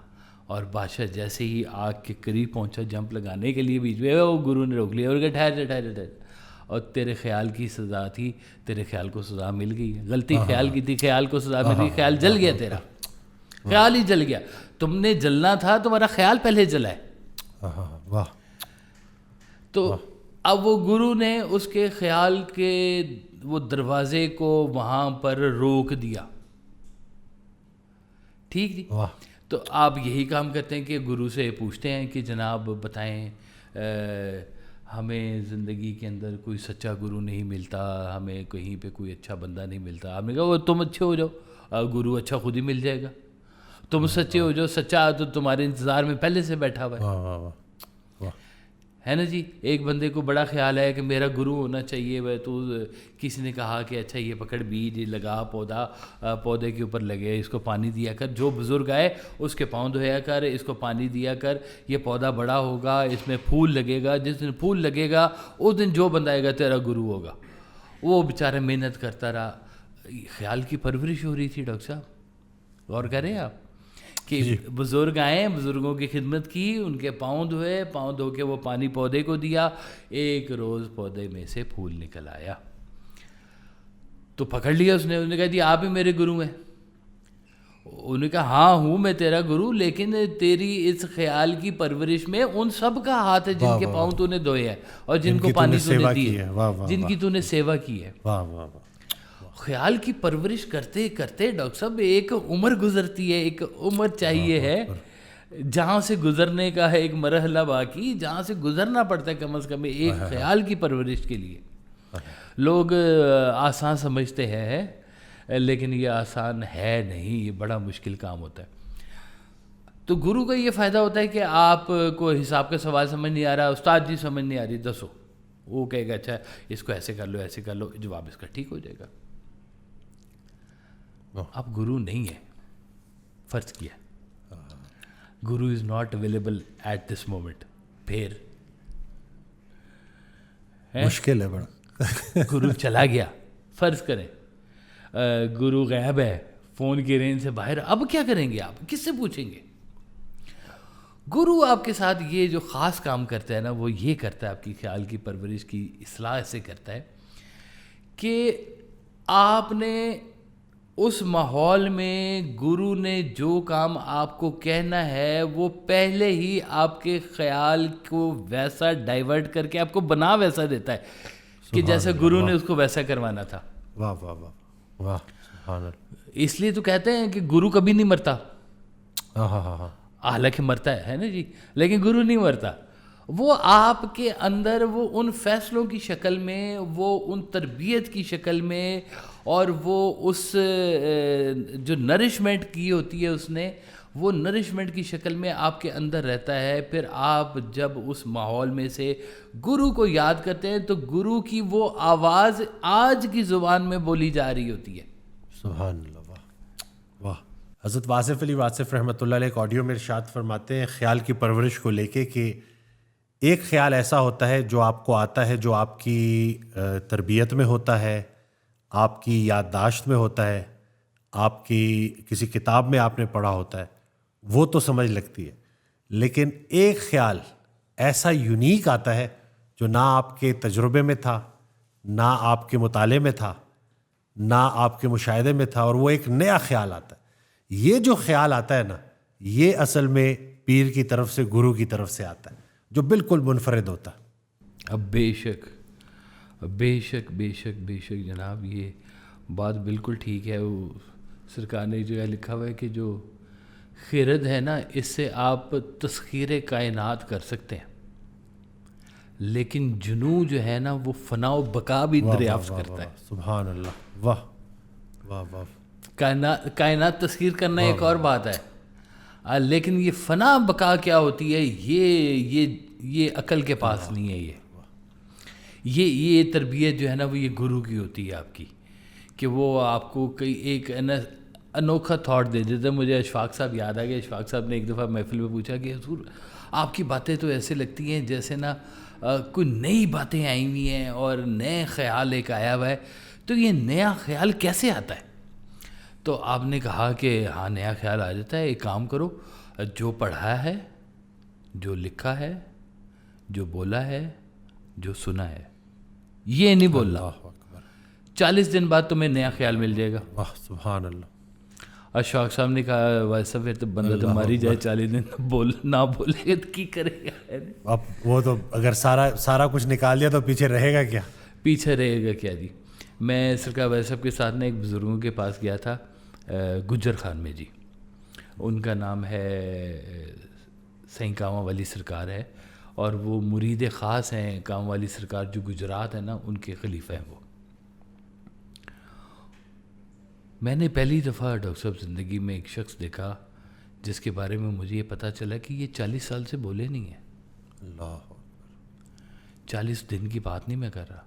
اور بادشاہ جیسے ہی آگ کے قریب پہنچا جمپ لگانے کے لیے بیچ میں، وہ گرو نے روک لیا اور کہا ٹھہر ٹھہر، اور تیرے خیال کی سزا تھی، تیرے خیال کو سزا مل گئی. غلطی خیال کی تھی، خیال کو سزا مل گئی. خیال جل گیا، تیرا خیال ہی جل گیا. تم نے جلنا تھا، تمہارا خیال پہلے جلا ہے. تو اب وہ گرو نے اس کے خیال کے وہ دروازے کو وہاں پر روک دیا. ٹھیک جی. تو آپ یہی کام کرتے ہیں کہ گرو سے پوچھتے ہیں کہ جناب بتائیں ہمیں زندگی کے اندر کوئی سچا گرو نہیں ملتا، ہمیں کہیں پہ کوئی اچھا بندہ نہیں ملتا. آپ نے کہا وہ تم اچھے ہو جاؤ، گرو اچھا خود ہی مل جائے گا. تم سچے ہو جاؤ، سچا تو تمہارے انتظار میں پہلے سے بیٹھا ہوا ہے نا جی. ایک بندے کو بڑا خیال ہے کہ میرا گرو ہونا چاہیے. وہ تو کسی نے کہا کہ اچھا یہ پکڑ بیج لگا، پودے کے اوپر لگے، اس کو پانی دیا کر، جو بزرگ آئے اس کے پاؤں دھویا کر، اس کو پانی دیا کر، یہ پودا بڑا ہوگا، اس میں پھول لگے گا، جس دن پھول لگے گا اس دن جو بندہ آئے گا تیرا گرو ہوگا. وہ بیچارہ محنت کرتا رہا. خیال کی پرورش ہو رہی تھی ڈاکٹر صاحب، غور کریں آپ کہ بزرگ آئے، بزرگوں کی خدمت کی، ان کے پاؤں دھوئے، پاؤں دھو کے وہ پانی پودے کو دیا. ایک روز پودے میں سے پھول نکل آیا تو پکڑ لیا اس نے کہا جی آپ ہی میرے گرو ہیں. انہوں نے کہا ہاں ہوں میں تیرا گرو، لیکن تیری اس خیال کی پرورش میں ان سب کا ہاتھ ہے جن کے پاؤں تو نے دھوئے ہیں اور جن کو پانی تو نے دی ہے، جن کی تو نے سیوا کی ہے. خیال کی پرورش کرتے کرتے ڈاکٹر صاحب ایک عمر گزرتی ہے، ایک عمر چاہیے ہے جہاں سے گزرنے کا ہے ایک مرحلہ باقی، جہاں سے گزرنا پڑتا ہے کم از کم ایک خیال کی پرورش کے لیے. لوگ آسان سمجھتے ہیں لیکن یہ آسان ہے نہیں، یہ بڑا مشکل کام ہوتا ہے. تو گرو کا یہ فائدہ ہوتا ہے کہ آپ کو حساب کا سوال سمجھ نہیں آ رہا، استاد جی سمجھ نہیں آ رہی، دسو. وہ کہے گا اچھا اس کو ایسے کر لو، ایسے کر لو، جواب اس کا ٹھیک ہو جائے گا. اب گرو نہیں ہے، فرض کیا guru is not available at this moment, پھر مشکل ہے بڑا. گرو چلا گیا، فرض کریں گرو غائب ہے، فون کی رینج سے باہر، اب کیا کریں گے؟ آپ کس سے پوچھیں گے؟ گرو آپ کے ساتھ یہ جو خاص کام کرتا ہے نا، وہ یہ کرتا ہے، آپ کی خیال کی پرورش کی اصلاح سے کرتا ہے کہ آپ نے اس ماحول میں گرو نے جو کام آپ کو کہنا ہے وہ پہلے ہی آپ کے خیال کو ویسا ڈائیورٹ کر کے آپ کو بنا ویسا دیتا ہے کہ جیسے گرو نے اس کو ویسا کروانا تھا. واہ واہ واہ واہ سبحان اللہ. اس لیے تو کہتے ہیں کہ گرو کبھی نہیں مرتا، ہاں ہاں ہاں، حالانکہ مرتا ہے نا جی، لیکن گرو نہیں مرتا. وہ آپ کے اندر وہ ان فیصلوں کی شکل میں، وہ ان تربیت کی شکل میں، اور وہ اس جو نرشمنٹ کی ہوتی ہے اس نے، وہ نرشمنٹ کی شکل میں آپ کے اندر رہتا ہے. پھر آپ جب اس ماحول میں سے گرو کو یاد کرتے ہیں تو گرو کی وہ آواز آج کی زبان میں بولی جا رہی ہوتی ہے. سبحان اللہ. واہ واہ. حضرت واصف علی واصف رحمۃ اللہ علیہ ایک آڈیو میں ارشاد فرماتے ہیں خیال کی پرورش کو لے کے کہ ایک خیال ایسا ہوتا ہے جو آپ کو آتا ہے، جو آپ کی تربیت میں ہوتا ہے، آپ کی یادداشت میں ہوتا ہے، آپ کی کسی کتاب میں آپ نے پڑھا ہوتا ہے، وہ تو سمجھ لگتی ہے. لیکن ایک خیال ایسا یونیک آتا ہے جو نہ آپ کے تجربے میں تھا، نہ آپ کے مطالعے میں تھا، نہ آپ کے مشاہدے میں تھا، اور وہ ایک نیا خیال آتا ہے. یہ جو خیال آتا ہے نا، یہ اصل میں پیر کی طرف سے، گرو کی طرف سے آتا ہے، جو بالکل منفرد ہوتا ہے. اب بے شک بے شک بے شک بے شک جناب، یہ بات بالکل ٹھیک ہے. وہ سرکار نے جو ہے لکھا ہوا ہے کہ جو خرد ہے نا، اس سے آپ تسخیر کائنات کر سکتے ہیں، لیکن جنوں جو ہے نا وہ فنا و بقا بھی دریافت کرتا ہے. سبحان اللہ. واہ واہ واہ. کائنات تسخیر کرنا ایک اور بات ہے، لیکن یہ فنا بقا کیا ہوتی ہے، یہ عقل کے پاس نہیں ہے. یہ تربیت جو ہے نا وہ یہ گرو کی ہوتی ہے آپ کی، کہ وہ آپ کو کئی ایک انوکھا تھاٹ دے دیتے. مجھے اشفاق صاحب یاد آ گیا. اشفاق صاحب نے ایک دفعہ محفل میں پوچھا کہ حضور آپ کی باتیں تو ایسے لگتی ہیں جیسے نا کوئی نئی باتیں آئی ہوئی ہیں اور نئے خیال ایک آیا ہوا ہے، تو یہ نیا خیال کیسے آتا ہے؟ تو آپ نے کہا کہ ہاں نیا خیال آ جاتا ہے. ایک کام کرو، جو پڑھا ہے، جو لکھا ہے، جو بولا ہے، جو سنا ہے، یہ نہیں بولنا. 40 دن بعد تمہیں نیا خیال مل جائے گا. واہ سبحان اللہ. اشفاق صاحب نے کہا ویسا پھر تو بندہ تو ماری جائے، 40 دن نہ بولے گا تو کی کرے گا. اب وہ تو اگر سارا کچھ نکال دیا تو پیچھے رہے گا کیا؟ پیچھے رہے گا کیا جی. میں سرکار ویس صاحب کے ساتھ نے ایک بزرگوں کے پاس گیا تھا گجر خان میں جی. ان کا نام ہے سائیں کامہ والی سرکار ہے، اور وہ مرید خاص ہیں کامہ والی سرکار جو گجرات ہے نا، ان کے خلیفہ ہیں وہ. میں نے پہلی دفعہ ڈاکٹر صاحب زندگی میں ایک شخص دیکھا جس کے بارے میں مجھے یہ پتہ چلا کہ یہ 40 سال سے بولے نہیں ہیں. اللہ 40 دن کی بات نہیں میں کر رہا.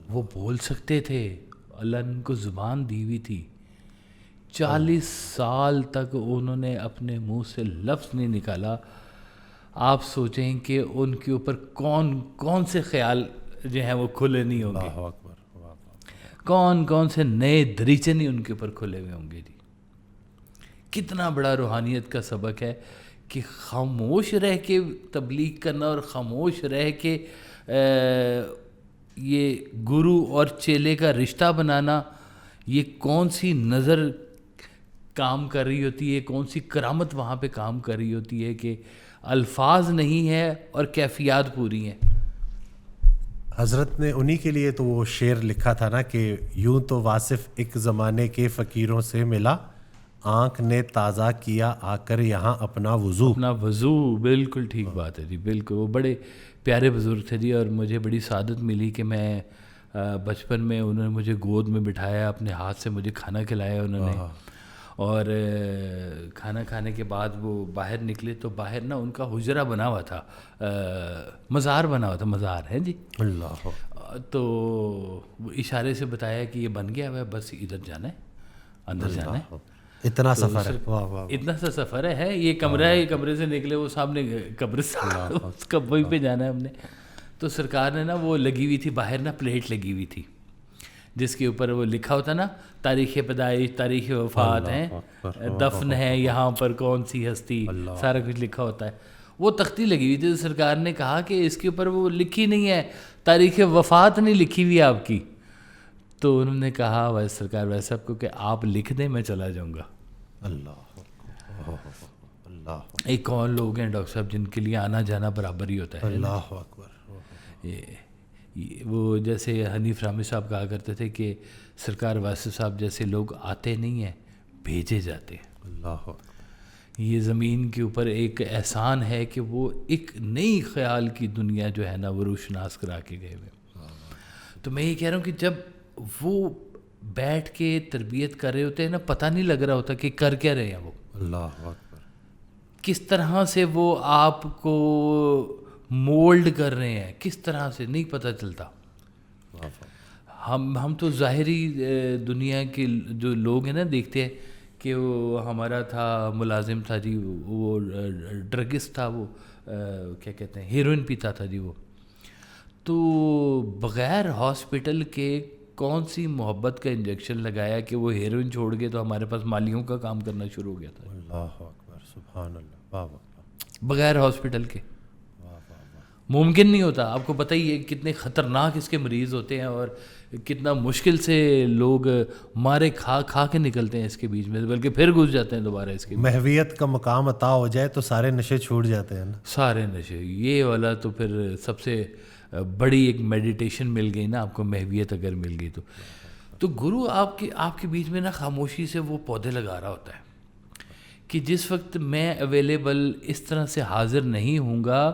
وہ بول سکتے تھے، اللہ نے ان کو زبان دی ہوئی تھی. 40 سال تک انہوں نے اپنے منہ سے لفظ نہیں نکالا. آپ سوچیں کہ ان کے اوپر کون سے خیال جو ہیں وہ کھلے نہیں ہوں گے، کون سے نئے دریچے نہیں ان کے اوپر کھلے ہوئے ہوں گے جی. کتنا بڑا روحانیت کا سبق ہے کہ خاموش رہ کے تبلیغ کرنا اور خاموش رہ کے یہ گرو اور چیلے کا رشتہ بنانا. یہ کون سی نظر کام کر رہی ہوتی ہے، کون سی کرامت وہاں پہ کام کر رہی ہوتی ہے کہ الفاظ نہیں ہے اور کیفیات پوری ہیں. حضرت نے انہی کے لیے تو وہ شعر لکھا تھا نا کہ یوں تو واصف ایک زمانے کے فقیروں سے ملا، آنکھ نے تازہ کیا آ کر یہاں اپنا وضو. اپنا وضو، بالکل ٹھیک بات ہے جی، بالکل. وہ بڑے پیارے بزرگ تھے جی، اور مجھے بڑی سعادت ملی کہ میں بچپن میں انہوں نے مجھے گود میں بٹھایا، اپنے ہاتھ سے مجھے کھانا کھلایا انہوں نے. اور کھانا کھانے کے بعد وہ باہر نکلے تو باہر نا ان کا حجرہ بنا ہوا تھا، مزار بنا ہوا تھا، مزار ہے جی. اللہ. تو وہ اشارے سے بتایا کہ یہ بن گیا ہے، بس ادھر جانا ہے، اندر جانا ہے. اتنا سفر ہے. واہ واہ. اتنا سا سفر ہے، یہ کمرہ ہے، یہ کمرے سے نکلے وہ سامنے قبرستان، اس کا وہیں پہ جانا ہے ہم نے. تو سرکار نے نا وہ لگی ہوئی تھی باہر نا، پلیٹ لگی ہوئی تھی جس کے اوپر وہ لکھا ہوتا نا تاریخ پیدائش، تاریخ وفات ہیں، دفن ہے یہاں پر کون سی ہستی، سارا کچھ لکھا ہوتا ہے. وہ تختی لگی ہوئی تھی. تو سرکار نے کہا کہ اس کے اوپر وہ لکھی نہیں ہے، تاریخ وفات نہیں لکھی ہوئی آپ کی. تو انہوں نے کہا ویسے سرکار ویسے آپ کو کہ آپ لکھ دیں، میں چلا جاؤں گا. اللہ اللہ. ایک کون لوگ ہیں ڈاکٹر صاحب جن کے لیے آنا جانا برابر ہی ہوتا ہے. اللہ اکبر. وہ جیسے حنیف رحمی صاحب کہا کرتے تھے کہ سرکار واسف صاحب جیسے لوگ آتے نہیں ہیں، بھیجے جاتے ہیں. اللہ. یہ زمین کے اوپر ایک احسان ہے کہ وہ ایک نئی خیال کی دنیا جو ہے نا وہ روشناس کرا کے گئے ہوئے. تو میں یہ کہہ رہا ہوں کہ جب وہ بیٹھ کے تربیت کر رہے ہوتے ہیں نا, پتہ نہیں لگ رہا ہوتا کہ کر کیا رہے ہیں وہ, اللہ اکبر, کس طرح سے وہ آپ کو مولڈ کر رہے ہیں, کس طرح سے نہیں پتہ چلتا. ہم تو ظاہری دنیا کے جو لوگ ہیں نا دیکھتے ہیں کہ وہ ہمارا تھا ملازم تھا جی, وہ ڈرگسٹ تھا, وہ کیا کہتے ہیں ہیروئن پیتا تھا جی وہ, تو بغیر ہاسپٹل کے کون سی محبت کا انجیکشن لگایا کہ وہ ہیروئن چھوڑ گئے تو ہمارے پاس مالیوں کا کام کرنا شروع ہو گیا تھا. اللہ اکبر, سبحان اللہ, واہ واہ, بغیر ہاسپٹل کے ممکن نہیں ہوتا. آپ کو پتہ ہی ہے کتنے خطرناک اس کے مریض ہوتے ہیں اور کتنا مشکل سے لوگ مارے کھا کے نکلتے ہیں اس کے بیچ میں, بلکہ پھر گھس جاتے ہیں دوبارہ اس کے. محویت کا مقام عطا ہو جائے تو سارے نشے چھوٹ جاتے ہیں نا, سارے نشے. یہ والا تو پھر سب سے بڑی ایک میڈیٹیشن مل گئی نا آپ کو, محویت اگر مل گئی تو گرو آپ کے بیچ میں نا خاموشی سے وہ پودے لگا رہا ہوتا ہے کہ جس وقت میں اویلیبل اس طرح سے حاضر نہیں ہوں گا,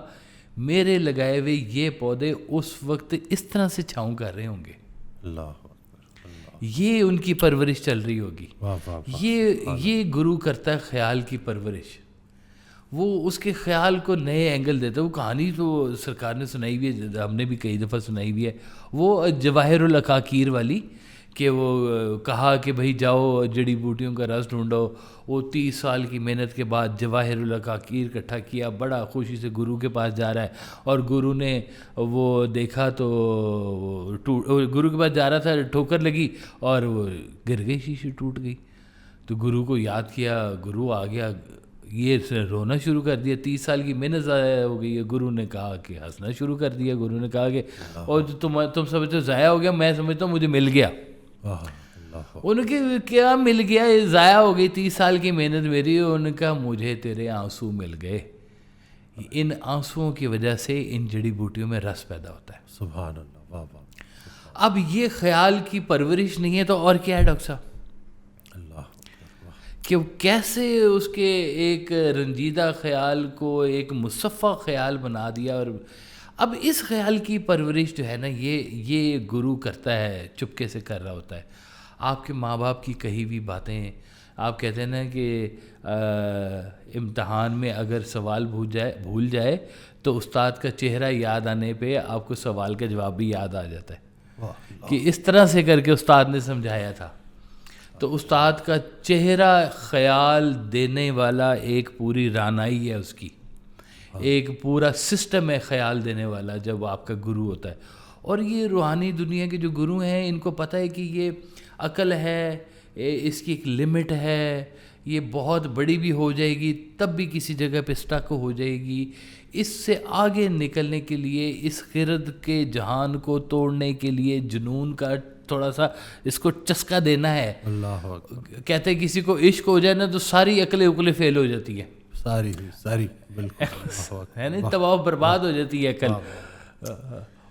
میرے لگائے ہوئے یہ پودے اس وقت اس طرح سے چھاؤں کر رہے ہوں گے. اللہ اکبر, یہ ان کی پرورش چل رہی ہوگی. واہ واہ, یہ گرو کرتا ہے خیال کی پرورش. وہ اس کے خیال کو نئے اینگل دیتا ہے. وہ کہانی تو سرکار نے سنائی ہوئی ہے, ہم نے بھی کئی دفعہ سنائی ہوئی ہے, وہ جواہر العقاقیر والی, کہ وہ کہا کہ بھائی جاؤ جڑی بوٹیوں کا رس ڈھونڈو. وہ 30 سال کی محنت کے بعد جواہر العقاقیر اکٹھا کیا, بڑا خوشی سے گرو کے پاس جا رہا ہے, اور گرو نے وہ دیکھا تو گرو کے پاس جا رہا تھا, ٹھوکر لگی اور وہ گر گئی, شیشی ٹوٹ گئی. تو گرو کو یاد کیا, گرو آ گیا, یہ رونا شروع کر دیا, 30 سال کی محنت ضائع ہو گئی ہے. گرو نے کہا کہ ہنسنا شروع کر دیا. گرو نے کہا کہ اور تم سمجھتے ہو ضائع ہو گیا, میں سمجھتا ہوں مجھے مل گیا. ان کے کیا مل گیا, ضائع ہو گئی 30 سال کی محنت میری. ان کا مجھے تیرے آنسو مل گئے. ان آنسوؤں کی وجہ سے ان جڑی بوٹیوں میں رس پیدا ہوتا ہے. سبحان اللہ, واہ واہ. اب یہ خیال کی پرورش نہیں ہے تو اور کیا ہے ڈاکٹر صاحب؟ کہ کیسے اس کے ایک رنجیدہ خیال کو ایک مصفہ خیال بنا دیا. اور اب اس خیال کی پرورش جو ہے نا یہ گرو کرتا ہے, چپکے سے کر رہا ہوتا ہے. آپ کے ماں باپ کی کہی ہوئی باتیں, آپ کہتے ہیں نا کہ امتحان میں اگر سوال بھول جائے تو استاد کا چہرہ یاد آنے پہ آپ کو سوال کا جواب بھی یاد آ جاتا ہے, کہ اس طرح سے کر کے استاد نے سمجھایا تھا. تو استاد کا چہرہ خیال دینے والا ایک پوری رانائی ہے اس کی, ایک پورا سسٹم ہے خیال دینے والا جب آپ کا گرو ہوتا ہے. اور یہ روحانی دنیا کے جو گرو ہیں ان کو پتہ ہے کہ یہ عقل ہے, اس کی ایک لمٹ ہے, یہ بہت بڑی بھی ہو جائے گی تب بھی کسی جگہ پہ اسٹک ہو جائے گی. اس سے آگے نکلنے کے لیے, اس خرد کے جہان کو توڑنے کے لیے جنون کا تھوڑا سا اس کو چسکا دینا ہے. اللہ کہتے ہیں کسی کو عشق ہو جائے نا تو ساری عقلیں فیل ہو جاتی ہے, ساری بالکل ہے نا, تباہ برباد ہو جاتی ہے عقل.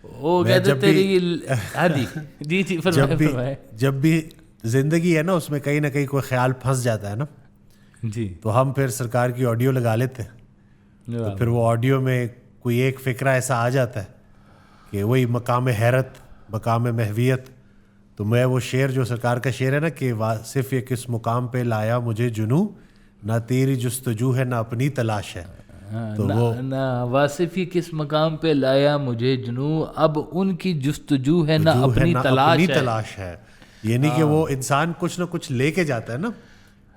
وہ کہتے تیری جی فرمائے. جب بھی زندگی ہے نا اس میں کہیں نہ کہیں کوئی خیال پھنس جاتا ہے نا جی, تو ہم پھر سرکار کی آڈیو لگا لیتے ہیں, تو پھر وہ آڈیو میں کوئی ایک فکرہ ایسا آ جاتا ہے کہ وہی مقام حیرت, مقام محویت. تو میں وہ شعر جو سرکار کا شعر ہے نا کہ صرف یہ کس مقام پہ لایا مجھے جنوں, نہ تیری جستجو ہے نہ اپنی تلاش ہے. تو وہ واصف ہی کس مقام پہ لایا مجھے جنوں, اب ان کی جستجو ہے نہ اپنی تلاش ہے. یعنی کہ وہ انسان کچھ نہ کچھ لے کے جاتا ہے نا,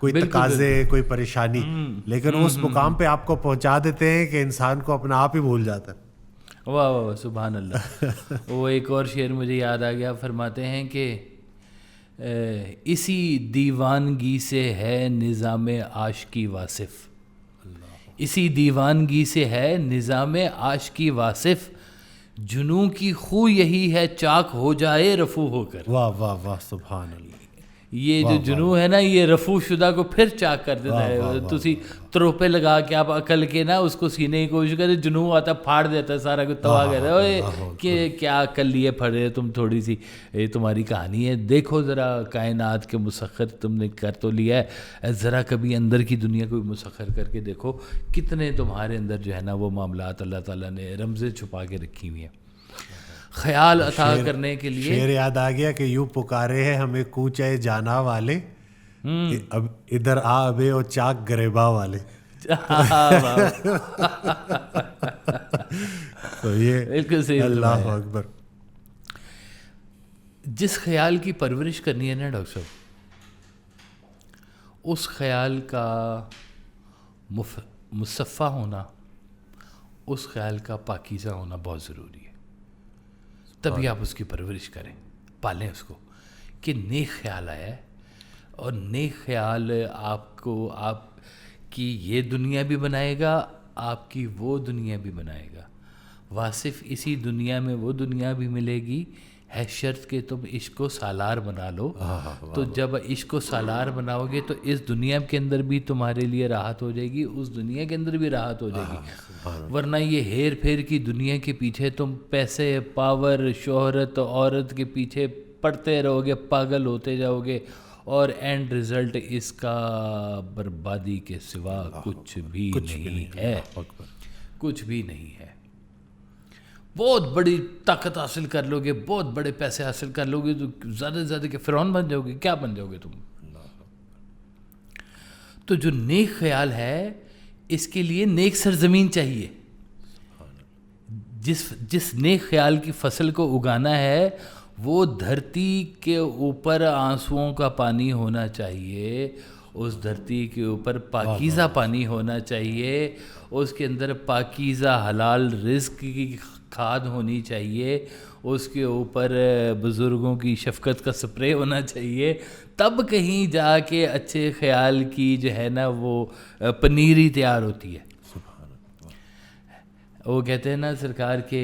کوئی تقاضے, کوئی پریشانی, لیکن اس مقام پہ آپ کو پہنچا دیتے ہیں کہ انسان کو اپنا آپ ہی بھول جاتا ہے. واہ واہ سبحان اللہ. وہ ایک اور شعر مجھے یاد آ گیا, فرماتے ہیں کہ اسی دیوانگی سے ہے نظام عاشقی واصف, اسی دیوانگی سے ہے نظام عاشقی واصف, جنوں کی خو یہی ہے چاک ہو جائے رفو ہو کر. واہ واہ واہ سبحان اللہ. یہ جو جنون ہے نا یہ رفو شدہ کو پھر چاک کر دیتا ہے. تسی تروپے لگا کے آپ عقل کے نا اس کو سینے کی کوشش کرتے, جنون آتا ہے پھاڑ دیتا ہے سارا کچھ تباہ کر رہا ہے کہ کیا عقل لیے پھڑے تم, تھوڑی سی یہ تمہاری کہانی ہے. دیکھو ذرا کائنات کے مسخر تم نے کر تو لیا ہے, ذرا کبھی اندر کی دنیا کو بھی مسخر کر کے دیکھو کتنے تمہارے اندر جو ہے نا وہ معاملات اللہ تعالیٰ نے رمزیں چھپا کے رکھی ہوئی ہیں خیال عطا کرنے کے لیے. شعر یاد آ گیا کہ یوں پکارے ہیں ہمیں کوچے جانا والے, اب ادھر آ ابے او چاک گریباں والے. تو یہ بالکل صحیح. اللہ اکبر. جس خیال کی پرورش کرنی ہے نا ڈاکٹر صاحب, اس خیال کا مصفہ ہونا, اس خیال کا پاکیزہ ہونا بہت ضروری ہے. تبھی آپ اس کی پرورش کریں, پالیں اس کو کہ نیک خیال آیا ہے, اور نیک خیال آپ کو آپ کی یہ دنیا بھی بنائے گا, آپ کی وہ دنیا بھی بنائے گا. واصف اسی دنیا میں وہ دنیا بھی ملے گی, ہے شرط کہ تم عشق کو سالار بنا لو. تو جب عشق کو سالار بناؤ گے تو اس دنیا کے اندر بھی تمہارے لیے راحت ہو جائے گی, اس دنیا کے اندر بھی راحت ہو جائے گی. ورنہ یہ ہیر پھیر کی دنیا کے پیچھے تم پیسے, پاور, شہرت, عورت کے پیچھے پڑتے رہو گے, پاگل ہوتے جاؤ گے, اور اینڈ رزلٹ اس کا بربادی کے سوا کچھ بھی نہیں ہے. کچھ بھی نہیں ہے. بہت بڑی طاقت حاصل کر لو گے, بہت بڑے پیسے حاصل کر لو گے, تو زیادہ سے زیادہ کہ فرعون بن جاؤ گے, کیا بن جاؤ گے تم. تو جو نیک خیال ہے اس کے لیے نیک سرزمین چاہیے. جس نیک خیال کی فصل کو اگانا ہے وہ دھرتی کے اوپر آنسوؤں کا پانی ہونا چاہیے, اس دھرتی کے اوپر پاکیزہ پانی ہونا چاہیے, اس کے اندر پاکیزہ حلال رزق کی کھاد ہونی چاہیے, اس کے اوپر بزرگوں کی شفقت کا سپرے ہونا چاہیے. تب کہیں جا کے اچھے خیال کی جو ہے نا وہ پنیری تیار ہوتی ہے. وہ کہتے ہیں نا سرکار کے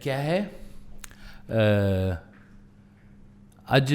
کیا ہے, اج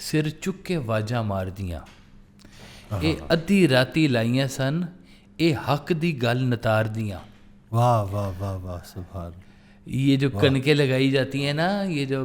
سر چک کے واجاں مار دیاں, اے ادھی راتی لائیاں سن, اے حق دی گل نتار دیاں. واہ واہ واہ واہ سبحان. یہ جو کنکیں لگائی جاتی ہیں نا, یہ جو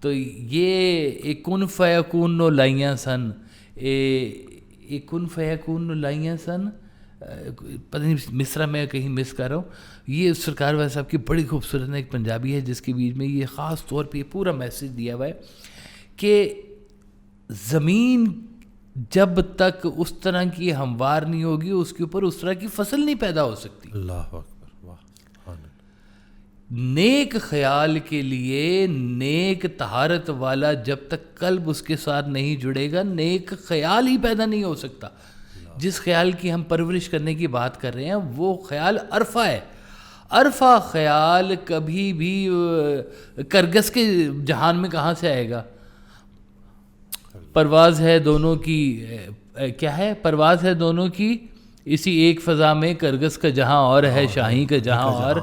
تو یہ ایک کن فیکون نو لائیاں سن, ایک کن فیکون نو لائیاں سن, پتہ نہیں مصرع میں کہیں مس کر رہا ہوں. یہ سرکار والا صاحب کی بڑی خوبصورت ایک پنجابی ہے جس کے بیچ میں یہ خاص طور پہ پورا میسج دیا ہوا ہے کہ زمین جب تک اس طرح کی ہموار نہیں ہوگی اس کے اوپر اس طرح کی فصل نہیں پیدا ہو سکتی. اللہ اکبر. واہ. نیک خیال کے لیے نیک طہارت والا جب تک قلب اس کے ساتھ نہیں جڑے گا نیک خیال ہی پیدا نہیں ہو سکتا. جس خیال کی ہم پرورش کرنے کی بات کر رہے ہیں وہ خیال عرفہ ہے. عرفہ خیال کبھی بھی کرگس کے جہان میں کہاں سے آئے گا. پرواز ہے دونوں کی, کیا ہے, پرواز ہے دونوں کی اسی ایک فضا میں, کرگس کا جہاں اور ہے شاہی کا جہاں اور.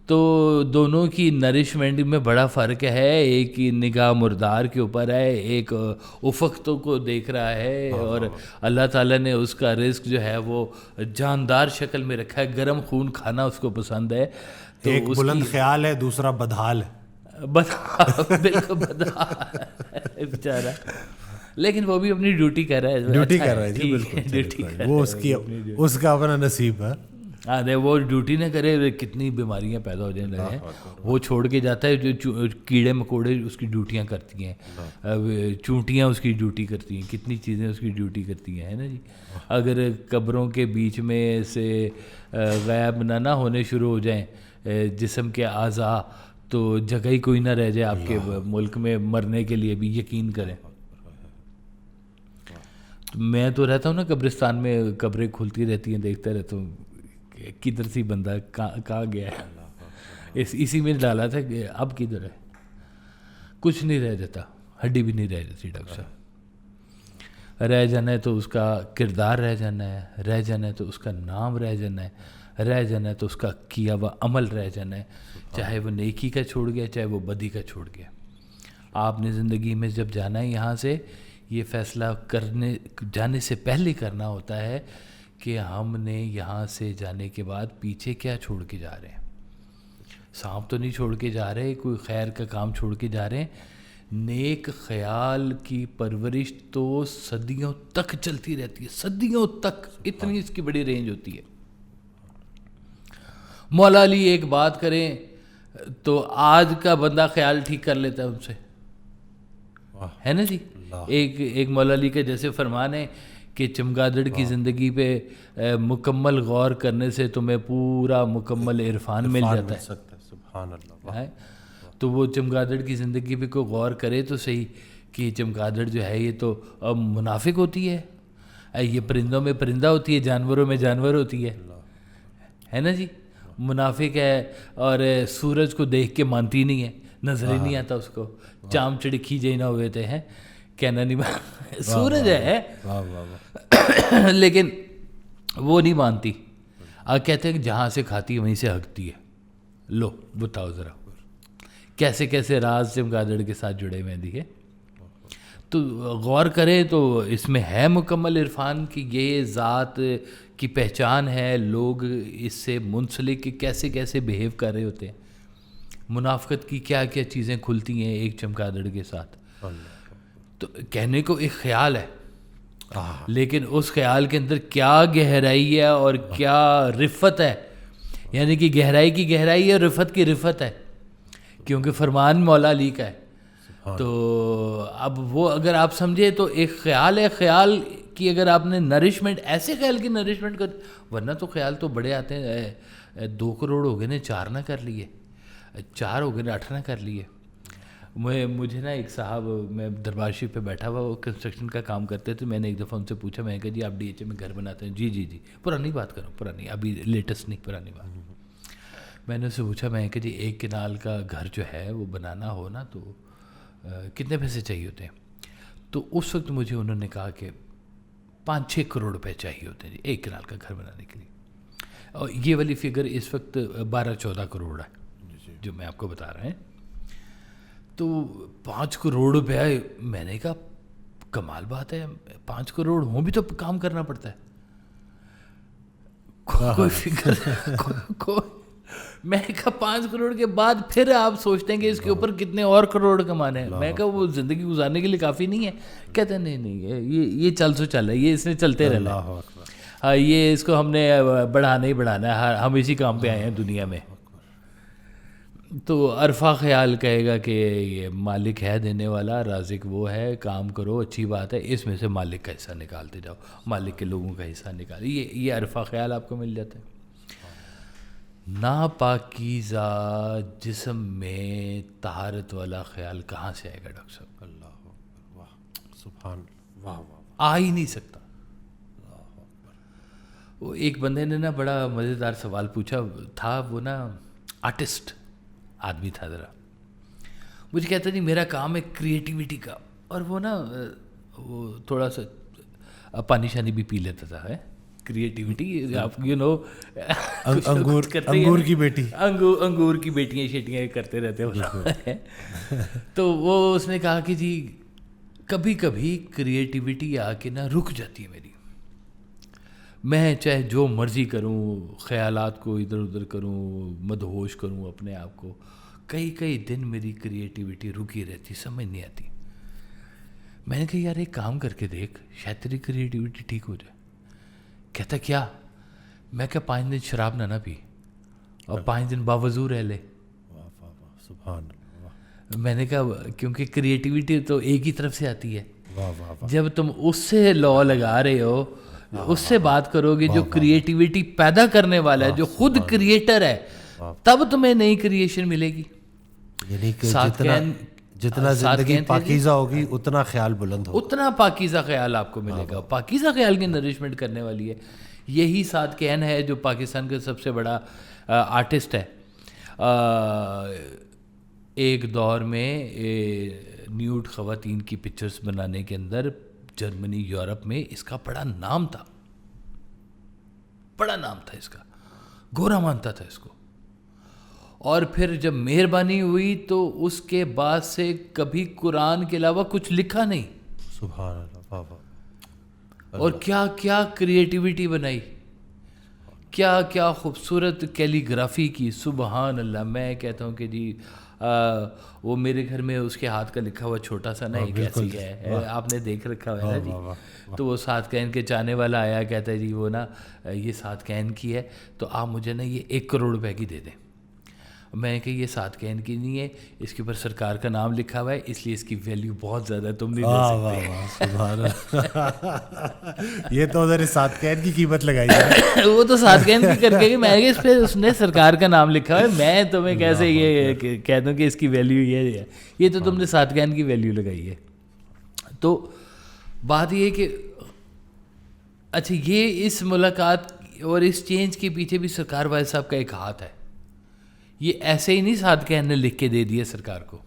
تو دونوں کی نرشمنٹ میں بڑا فرق ہے. ایک کی نگاہ مردار کے اوپر ہے, ایک افق کو دیکھ رہا ہے, اور اللہ تعالیٰ نے اس کا رزق جو ہے وہ جاندار شکل میں رکھا ہے. گرم خون کھانا اس کو پسند ہے. تو ایک بلند خیال ہے, دوسرا بدحال ہے. بالکل بدحال ہے بیچارہ, لیکن وہ بھی اپنی ڈیوٹی کر رہا ہے. ڈیوٹی کر رہا ہے جی, بالکل. وہ اس کا اپنا نصیب ہے. ہاں وہ ڈیوٹی نہ کرے کتنی بیماریاں پیدا ہو جانے لگے ہیں. وہ چھوڑ کے جاتا ہے جو کیڑے مکوڑے اس کی ڈیوٹیاں کرتی ہیں, چونٹیاں اس کی ڈیوٹی کرتی ہیں, کتنی چیزیں اس کی ڈیوٹی کرتی ہیں, ہے نا جی. اگر قبروں کے بیچ میں سے غائب نہ ہونے شروع ہو جائیں جسم کے اعضاء تو جگہ ہی کوئی نہ رہ جائے آپ کے ملک میں مرنے کے لیے بھی, یقین کریں. میں تو رہتا ہوں نا قبرستان میں, قبریں کھلتی رہتی ہیں, دیکھتا رہتا ہوں کدھر سی بندہ کہاں گیا ہے. اسی میں ڈالا تھا کہ اب کدھر ہے, کچھ نہیں رہ جاتا, ہڈی بھی نہیں رہ جاتی ڈاکٹر صاحب. رہ جانا ہے تو اس کا کردار رہ جانا ہے، رہ جانا ہے تو اس کا نام رہ جانا ہے، رہ جانا ہے تو اس کا کیا ہوا عمل رہ جانا ہے، چاہے وہ نیکی کا چھوڑ گیا چاہے وہ بدی کا چھوڑ گیا. آپ نے زندگی میں جب جانا ہے یہاں سے، یہ فیصلہ جانے سے پہلے کرنا ہوتا ہے کہ ہم نے یہاں سے جانے کے بعد پیچھے کیا چھوڑ کے جا رہے ہیں. سانپ تو نہیں چھوڑ کے جا رہے، کوئی خیر کا کام چھوڑ کے جا رہے ہیں. نیک خیال کی پرورش تو صدیوں تک چلتی رہتی ہے، صدیوں تک، اتنی اس کی بڑی رینج ہوتی ہے. مولا علی ایک بات کریں تو آج کا بندہ خیال ٹھیک کر لیتا ہے ان سے، ہے نا جی. ایک مولا علی کے جیسے فرمان ہے کہ چمگادڑ کی زندگی پہ مکمل غور کرنے سے تمہیں پورا مکمل عرفان مل جاتا ہے. سبحان اللہ. تو وہ چمگادڑ کی زندگی پہ کوئی غور کرے تو صحیح کہ چمگادڑ جو ہے یہ تو منافق ہوتی ہے، یہ پرندوں میں پرندہ ہوتی ہے، جانوروں میں جانور ہوتی ہے نا جی. منافق ہے اور سورج کو دیکھ کے مانتی نہیں ہے، نظر ہی نہیں آتا اس کو. چام چڑکھی جی نہ ہوئے تھے ہیں کہنا نہیں، سورج ہے لیکن وہ نہیں مانتی. کہتے ہیں کہ جہاں سے کھاتی ہے وہیں سے ہگتی ہے. لو بتاؤ ذرا کیسے کیسے راز چمگادڑ کے ساتھ جڑے ہوئے دیکھے. تو غور کریں تو اس میں ہے مکمل عرفان کی یہ ذات کی پہچان ہے. لوگ اس سے منسلک کیسے کیسے بیہیو کر رہے ہوتے ہیں، منافقت کی کیا کیا چیزیں کھلتی ہیں ایک چمگادڑ کے ساتھ. تو کہنے کو ایک خیال ہے لیکن اس خیال کے اندر کیا گہرائی ہے اور کیا رفت ہے، یعنی کہ گہرائی کی گہرائی ہے اور رفت کی رفت ہے، کیونکہ فرمان مولا علی کا ہے. تو اب وہ اگر آپ سمجھے تو ایک خیال ہے، خیال کی اگر آپ نے نرشمنٹ، ایسے خیال کی نرشمنٹ کر، ورنہ تو خیال تو بڑے آتے ہیں. 2 کروڑ ہو گئے نے 4 نہ کر لیے، 4 ہو گئے نے 8 نہ کر لیے. مجھے نا ایک صاحب، میں دربار شریف پہ بیٹھا ہوا، وہ کنسٹرکشن کا کام کرتے تھے. میں نے ایک دفعہ ان سے پوچھا، میں نے کہا جی آپ DHA میں گھر بناتے ہیں؟ جی. پرانی بات کرو، پرانی، ابھی لیٹسٹ نہیں، پرانی بات. میں نے اس سے پوچھا، میں نے کہا جی 1 کنال کا گھر جو ہے وہ بنانا ہو نا تو کتنے پیسے چاہیے ہوتے ہیں؟ تو اس وقت مجھے انہوں نے کہا کہ 5-6 کروڑ روپے چاہیے ہوتے ہیں جی 1 کنال کا گھر بنانے کے لیے. اور یہ والی فگر اس وقت 12-14 کروڑ ہے جو میں آپ کو بتا رہا ہوں. تو 5 کروڑ روپے، میں نے کہا کمال بات ہے، 5 کروڑ ہوں بھی تو کام کرنا پڑتا ہے. کوئی فکر میں کہا 5 کروڑ کے بعد پھر آپ سوچتے ہیں کہ اس کے اوپر کتنے اور کروڑ کمانے ہیں. میں کہا وہ زندگی گزارنے کے لیے کافی نہیں ہے. کہتے ہیں نہیں یہ چل سو چل ہے، یہ اس نے چلتے رہنا ہے. ہاں یہ اس کو ہم نے بڑھانا ہی بڑھانا ہے، ہم اسی کام پہ آئے ہیں دنیا میں. تو عرفہ خیال کہے گا کہ یہ مالک ہے دینے والا، رازق وہ ہے، کام کرو اچھی بات ہے، اس میں سے مالک کا حصہ نکالتے جاؤ، مالک کے لوگوں کا حصہ نکال. یہ عرفہ خیال آپ کو مل جاتا ہے. ناپاکیزہ جسم میں طہارت والا خیال کہاں سے آئے گا ڈاکٹر صاحب؟ اللہ واہ سبحان، واہ واہ، آ ہی نہیں سکتا. وہ ایک بندے نے نا بڑا مزیدار سوال پوچھا تھا، وہ نا آرٹسٹ آدمی تھا ذرا. مجھے کہتا جی میرا کام ہے کریٹیوٹی کا، اور وہ نا وہ تھوڑا سا پانی شانی بھی پی لیتا تھا. ہے کریٹیوٹی، آپ انگور کی بیٹی، انگور کی بیٹیاں شیٹیاں کرتے رہتے ہیں. تو وہ اس نے کہا کہ جی کبھی کبھی کریٹیوٹی آ کے نا رک جاتی ہے میری. میں چاہے جو مرضی کروں، خیالات کو ادھر ادھر کروں، مدہوش کروں اپنے آپ کو، کئی دن میری کریٹیوٹی رکی رہتی، سمجھ نہیں آتی. میں نے کہا یار ایک کام کر کے دیکھ، شاید تیری کریٹیوٹی ٹھیک ہو جائے. کہتا کیا؟ میں کہا 5 دن شراب نہ پی اور 5 دن باوضو رہ لے. سبحان. میں نے کہا کیونکہ کریٹیوٹی تو ایک ہی طرف سے آتی ہے. جب تم اس سے لا لگا رہے ہو، اس سے بات کرو گے جو کریٹیوٹی پیدا کرنے والا ہے، جو خود کریٹر ہے، تب تمہیں نئی کریشن ملے گی. یعنی کہ جتنا زندگی پاکیزہ ہوگی اتنا خیال بلند ہوگا، اتنا پاکیزہ خیال آپ کو ملے گا. پاکیزہ خیال کی نرشمنٹ کرنے والی ہے. یہی سعد کین ہے جو پاکستان کا سب سے بڑا آرٹسٹ ہے. ایک دور میں نیوڈ خواتین کی پکچرز بنانے کے اندر جرمنی یورپ میں اس کا بڑا نام تھا، بڑا نام تھا اس کا، گورا مانتا تھا اس کو. اور پھر جب مہربانی ہوئی تو اس کے بعد سے کبھی قرآن کے علاوہ کچھ لکھا نہیں. سبحان اللہ. واہ واہ. اور کیا کیا کریٹیوٹی بنائی، کیا کیا خوبصورت کیلی گرافی کی. سبحان اللہ. میں کہتا ہوں کہ جی وہ میرے گھر میں اس کے ہاتھ کا لکھا ہوا چھوٹا سا نا ایک ایسی ہے، آپ نے دیکھ رکھا ہے نا جی. تو وہ ساتکین کے چاہنے والا آیا، کہتا ہے جی وہ نا یہ ساتکین کی ہے تو آپ مجھے نا یہ 1 کروڑ روپے کی دے دیں. میں کہ یہ ساتکین کی نہیں ہے، اس کے اوپر سرکار کا نام لکھا ہوا ہے، اس لیے اس کی ویلیو بہت زیادہ ہے، تم نہیں دے سکتے. یہ تو ادھر ساتکین کی قیمت لگائی ہے. وہ تو ساتکین کی کر کے میں اس پہ اس نے سرکار کا نام لکھا ہوا ہے، میں تمہیں کیسے یہ کہہ دوں کہ اس کی ویلیو یہ ہے، یہ تو تم نے ساتکین کی ویلیو لگائی ہے. تو بات یہ ہے کہ اچھا یہ اس ملاقات اور اس چینج کے پیچھے بھی سرکار والد صاحب کا ایک ہاتھ ہے. یہ ایسے ہی نہیں ساتکین نے لکھ کے دے دیا سرکار کو،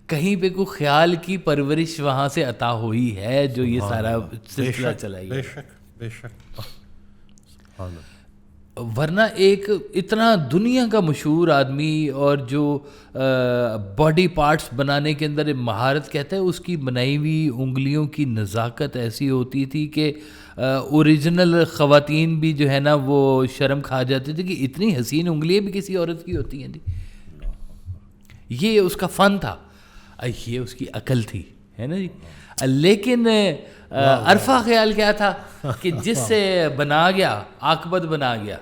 کہیں پہ کوئی خیال کی پرورش وہاں سے عطا ہوئی ہے جو یہ سارا سلسلہ چلائی ہے. بے شک. ورنہ ایک اتنا دنیا کا مشہور آدمی اور جو باڈی پارٹس بنانے کے اندر مہارت کہتا ہے، اس کی بنائی ہوئی انگلیوں کی نزاکت ایسی ہوتی تھی کہ اوریجنل خواتین بھی جو ہے نا وہ شرم کھا جاتی تھی کہ اتنی حسین انگلیاں بھی کسی عورت کی ہوتی ہیں جی. یہ اس کا فن تھا، یہ اس کی عقل تھی، ہے نا جی. لیکن عرفہ خیال کیا تھا کہ جس سے بنا گیا عاقبت بنا گیا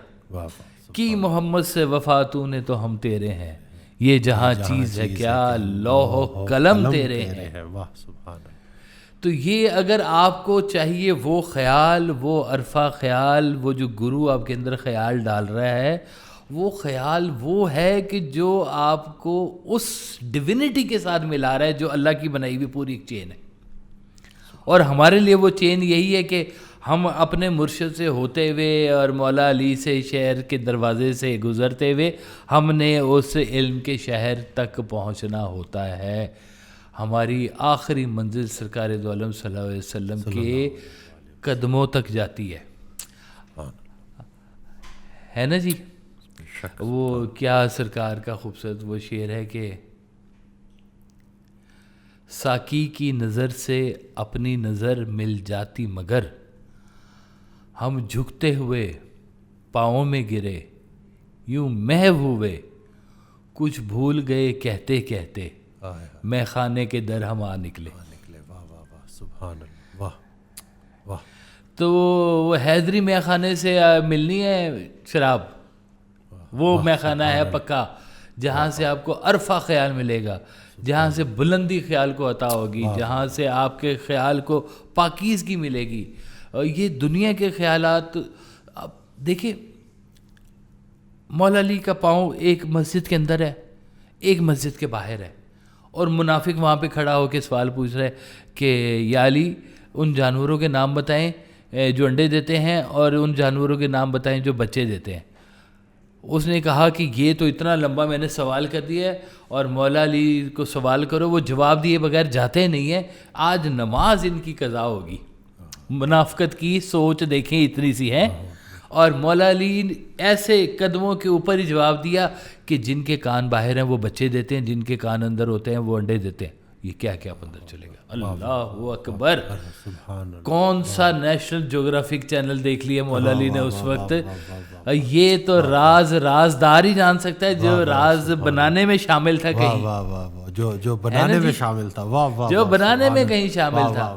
کہ محمد سے وفا تو نے تو ہم تیرے ہیں، یہ جہاں چیز ہے کیا لوح و قلم تیرے ہیں. تو یہ اگر آپ کو چاہیے وہ خیال، وہ عرفہ خیال، وہ جو گرو آپ کے اندر خیال ڈال رہا ہے، وہ خیال وہ ہے کہ جو آپ کو اس ڈیوینٹی کے ساتھ ملا رہا ہے جو اللہ کی بنائی ہوئی پوری ایک چین ہے. اور ہمارے لیے وہ چین یہی ہے کہ ہم اپنے مرشد سے ہوتے ہوئے اور مولا علی سے شہر کے دروازے سے گزرتے ہوئے ہم نے اس علم کے شہر تک پہنچنا ہوتا ہے. ہماری آخری منزل سرکار دو عالم صلی اللہ علیہ وسلم کے قدموں تک جاتی ہے نا جی. وہ کیا سرکار کا خوبصورت وہ شعر ہے کہ ساقی کی نظر سے اپنی نظر مل جاتی مگر ہم جھکتے ہوئے پاؤں میں گرے یوں محو ہوئے کچھ بھول گئے کہتے کہتے میں خانے کے در ہم آ نکلے. سبحان اللہ. واہ واہ. تو وہ حیدری میخانے خانے سے ملنی ہے شراب، وہ میخانہ خانہ ہے پکا جہاں سے آپ کو عرفہ خیال ملے گا، جہاں سے بلندی خیال کو عطا ہوگی، جہاں سے آپ کے خیال کو پاکیزگی ملے گی. اور یہ دنیا کے خیالات دیکھیں، مولا علی کا پاؤں ایک مسجد کے اندر ہے، ایک مسجد کے باہر ہے، اور منافق وہاں پہ کھڑا ہو کے سوال پوچھ رہا ہے کہ یا علی ان جانوروں کے نام بتائیں جو انڈے دیتے ہیں اور ان جانوروں کے نام بتائیں جو بچے دیتے ہیں. اس نے کہا کہ یہ تو اتنا لمبا میں نے سوال کر دیا ہے اور مولا علی کو سوال کرو، وہ جواب دیے بغیر جاتے نہیں ہیں، آج نماز ان کی قضا ہوگی. منافقت کی سوچ دیکھیں اتنی سی ہے. اور مولا علی ایسے قدموں کے اوپر ہی جواب دیا کہ جن کے کان باہر ہیں وہ بچے دیتے ہیں، جن کے کان اندر ہوتے ہیں وہ انڈے دیتے ہیں. یہ کیا کیا اندر چلے گا. اللہ اکبر. کون سا نیشنل جغرافک چینل دیکھ لیا مولا علی نے اس وقت. یہ تو رازدار ہی جان سکتا ہے جو راز بنانے میں شامل تھا کہیں، جو بنانے میں شامل تھا. جو بنانے میں کہیں شامل تھا،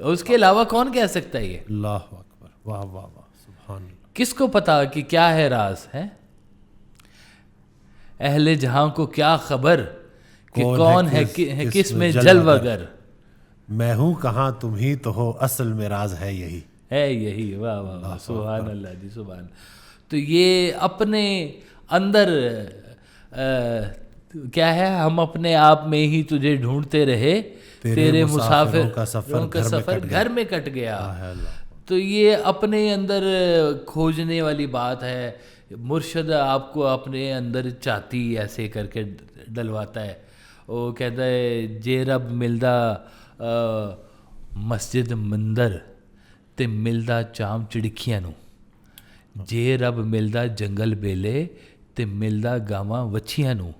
اس کے علاوہ کون کہہ سکتا ہے یہ. اللہ اکبر. واہ واہ واہ. سبحان اللہ. کس کو پتا کہ کیا ہے راز ہے. اہل جہاں کو کیا خبر کہ کون ہے کس میں جلوہ گر. میں ہوں کہاں تم ہی تو ہو اصل میں راز ہے یہی ہے یہی. واہ واہ واہ. سبحان اللہ جی سبحان. تو یہ اپنے اندر کیا ہے، ہم اپنے آپ میں ہی تجھے ڈھونڈتے رہے، تیرے مسافر کا سفر گھر میں کٹ گیا. تو یہ اپنے اندر کھوجنے والی بات ہے. مرشد آپ کو اپنے اندر چاہتی ایسے کر کے ڈلواتا ہے. وہ کہتا ہے جے رب ملدا ਮਸਜਿਦ ਮੰਦਰ ਤੇ ਮਿਲਦਾ ਚਾਮ ਚਿੜੀਖੀਆਂ ਨੂੰ, ਜੇ ਰੱਬ ਮਿਲਦਾ ਜੰਗਲ ਬੇਲੇ ਤੇ ਮਿਲਦਾ ਗਾਵਾਂ ਵੱਛੀਆਂ ਨੂੰ,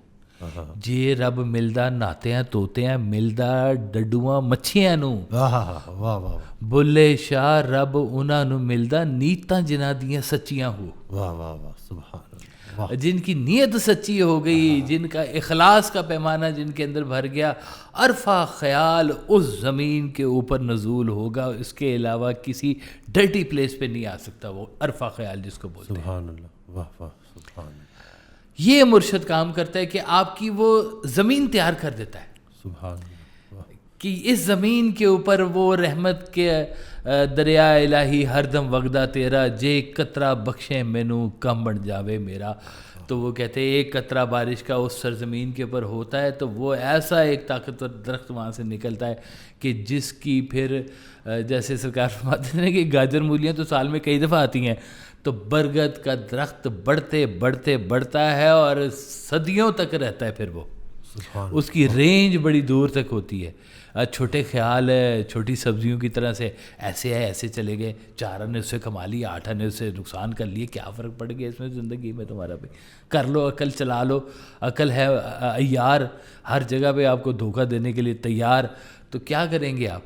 ਜੇ ਰੱਬ ਮਿਲਦਾ ਨਾਤਿਆਂ ਤੋਤਿਆਂ ਮਿਲਦਾ ਡੱਡੂਆਂ ਮੱਛੀਆਂ ਨੂੰ, ਵਾਹ ਵਾਹ ਵਾਹ ਬੁੱਲੇ ਸ਼ਾਹ ਰੱਬ ਉਹਨਾਂ ਨੂੰ ਮਿਲਦਾ ਨੀਤਾਂ ਜਿਨ੍ਹਾਂ ਦੀਆਂ ਸੱਚੀਆਂ ਹੋ, واہ واہ واہ سبحان اللہ. جن کی نیت سچی ہو گئی، جن کا اخلاص کا پیمانہ جن کے اندر بھر گیا، عرفہ خیال اس زمین کے اوپر نزول ہوگا، اس کے علاوہ کسی ڈرٹی پلیس پہ نہیں آ سکتا وہ عرفہ خیال جس کو بولتے ہیں. سبحان اللہ، واہ واہ سبحان اللہ. یہ مرشد کام کرتا ہے کہ آپ کی وہ زمین تیار کر دیتا ہے سبحان اللہ، واہ. کہ اس زمین کے اوپر وہ رحمت کے دریا الہی ہر دم وگدا تیرا، جے قطرہ بخشے مینوں کم بن جاوے میرا. تو وہ کہتے ہیں ایک قطرہ بارش کا اس سرزمین کے اوپر ہوتا ہے تو وہ ایسا ایک طاقتور درخت وہاں سے نکلتا ہے کہ جس کی پھر جیسے سرکار فرماتے ہیں کہ گاجر مولیاں تو سال میں کئی دفعہ آتی ہیں، تو برگد کا درخت بڑھتے بڑھتے بڑھتا ہے اور صدیوں تک رہتا ہے. پھر وہ اس کی رینج بڑی دور تک ہوتی ہے. چھوٹے خیال ہے، چھوٹی سبزیوں کی طرح سے ایسے ہے، ایسے چلے گئے، 4 نے اس سے کما لیا، 8 نے اس سے نقصان کر لیے، کیا فرق پڑ گیا اس میں زندگی میں تمہارا بھی. کر لو، عقل چلا لو، عقل ہے عیار، ہر جگہ پہ آپ کو دھوکہ دینے کے لیے تیار، تو کیا کریں گے آپ.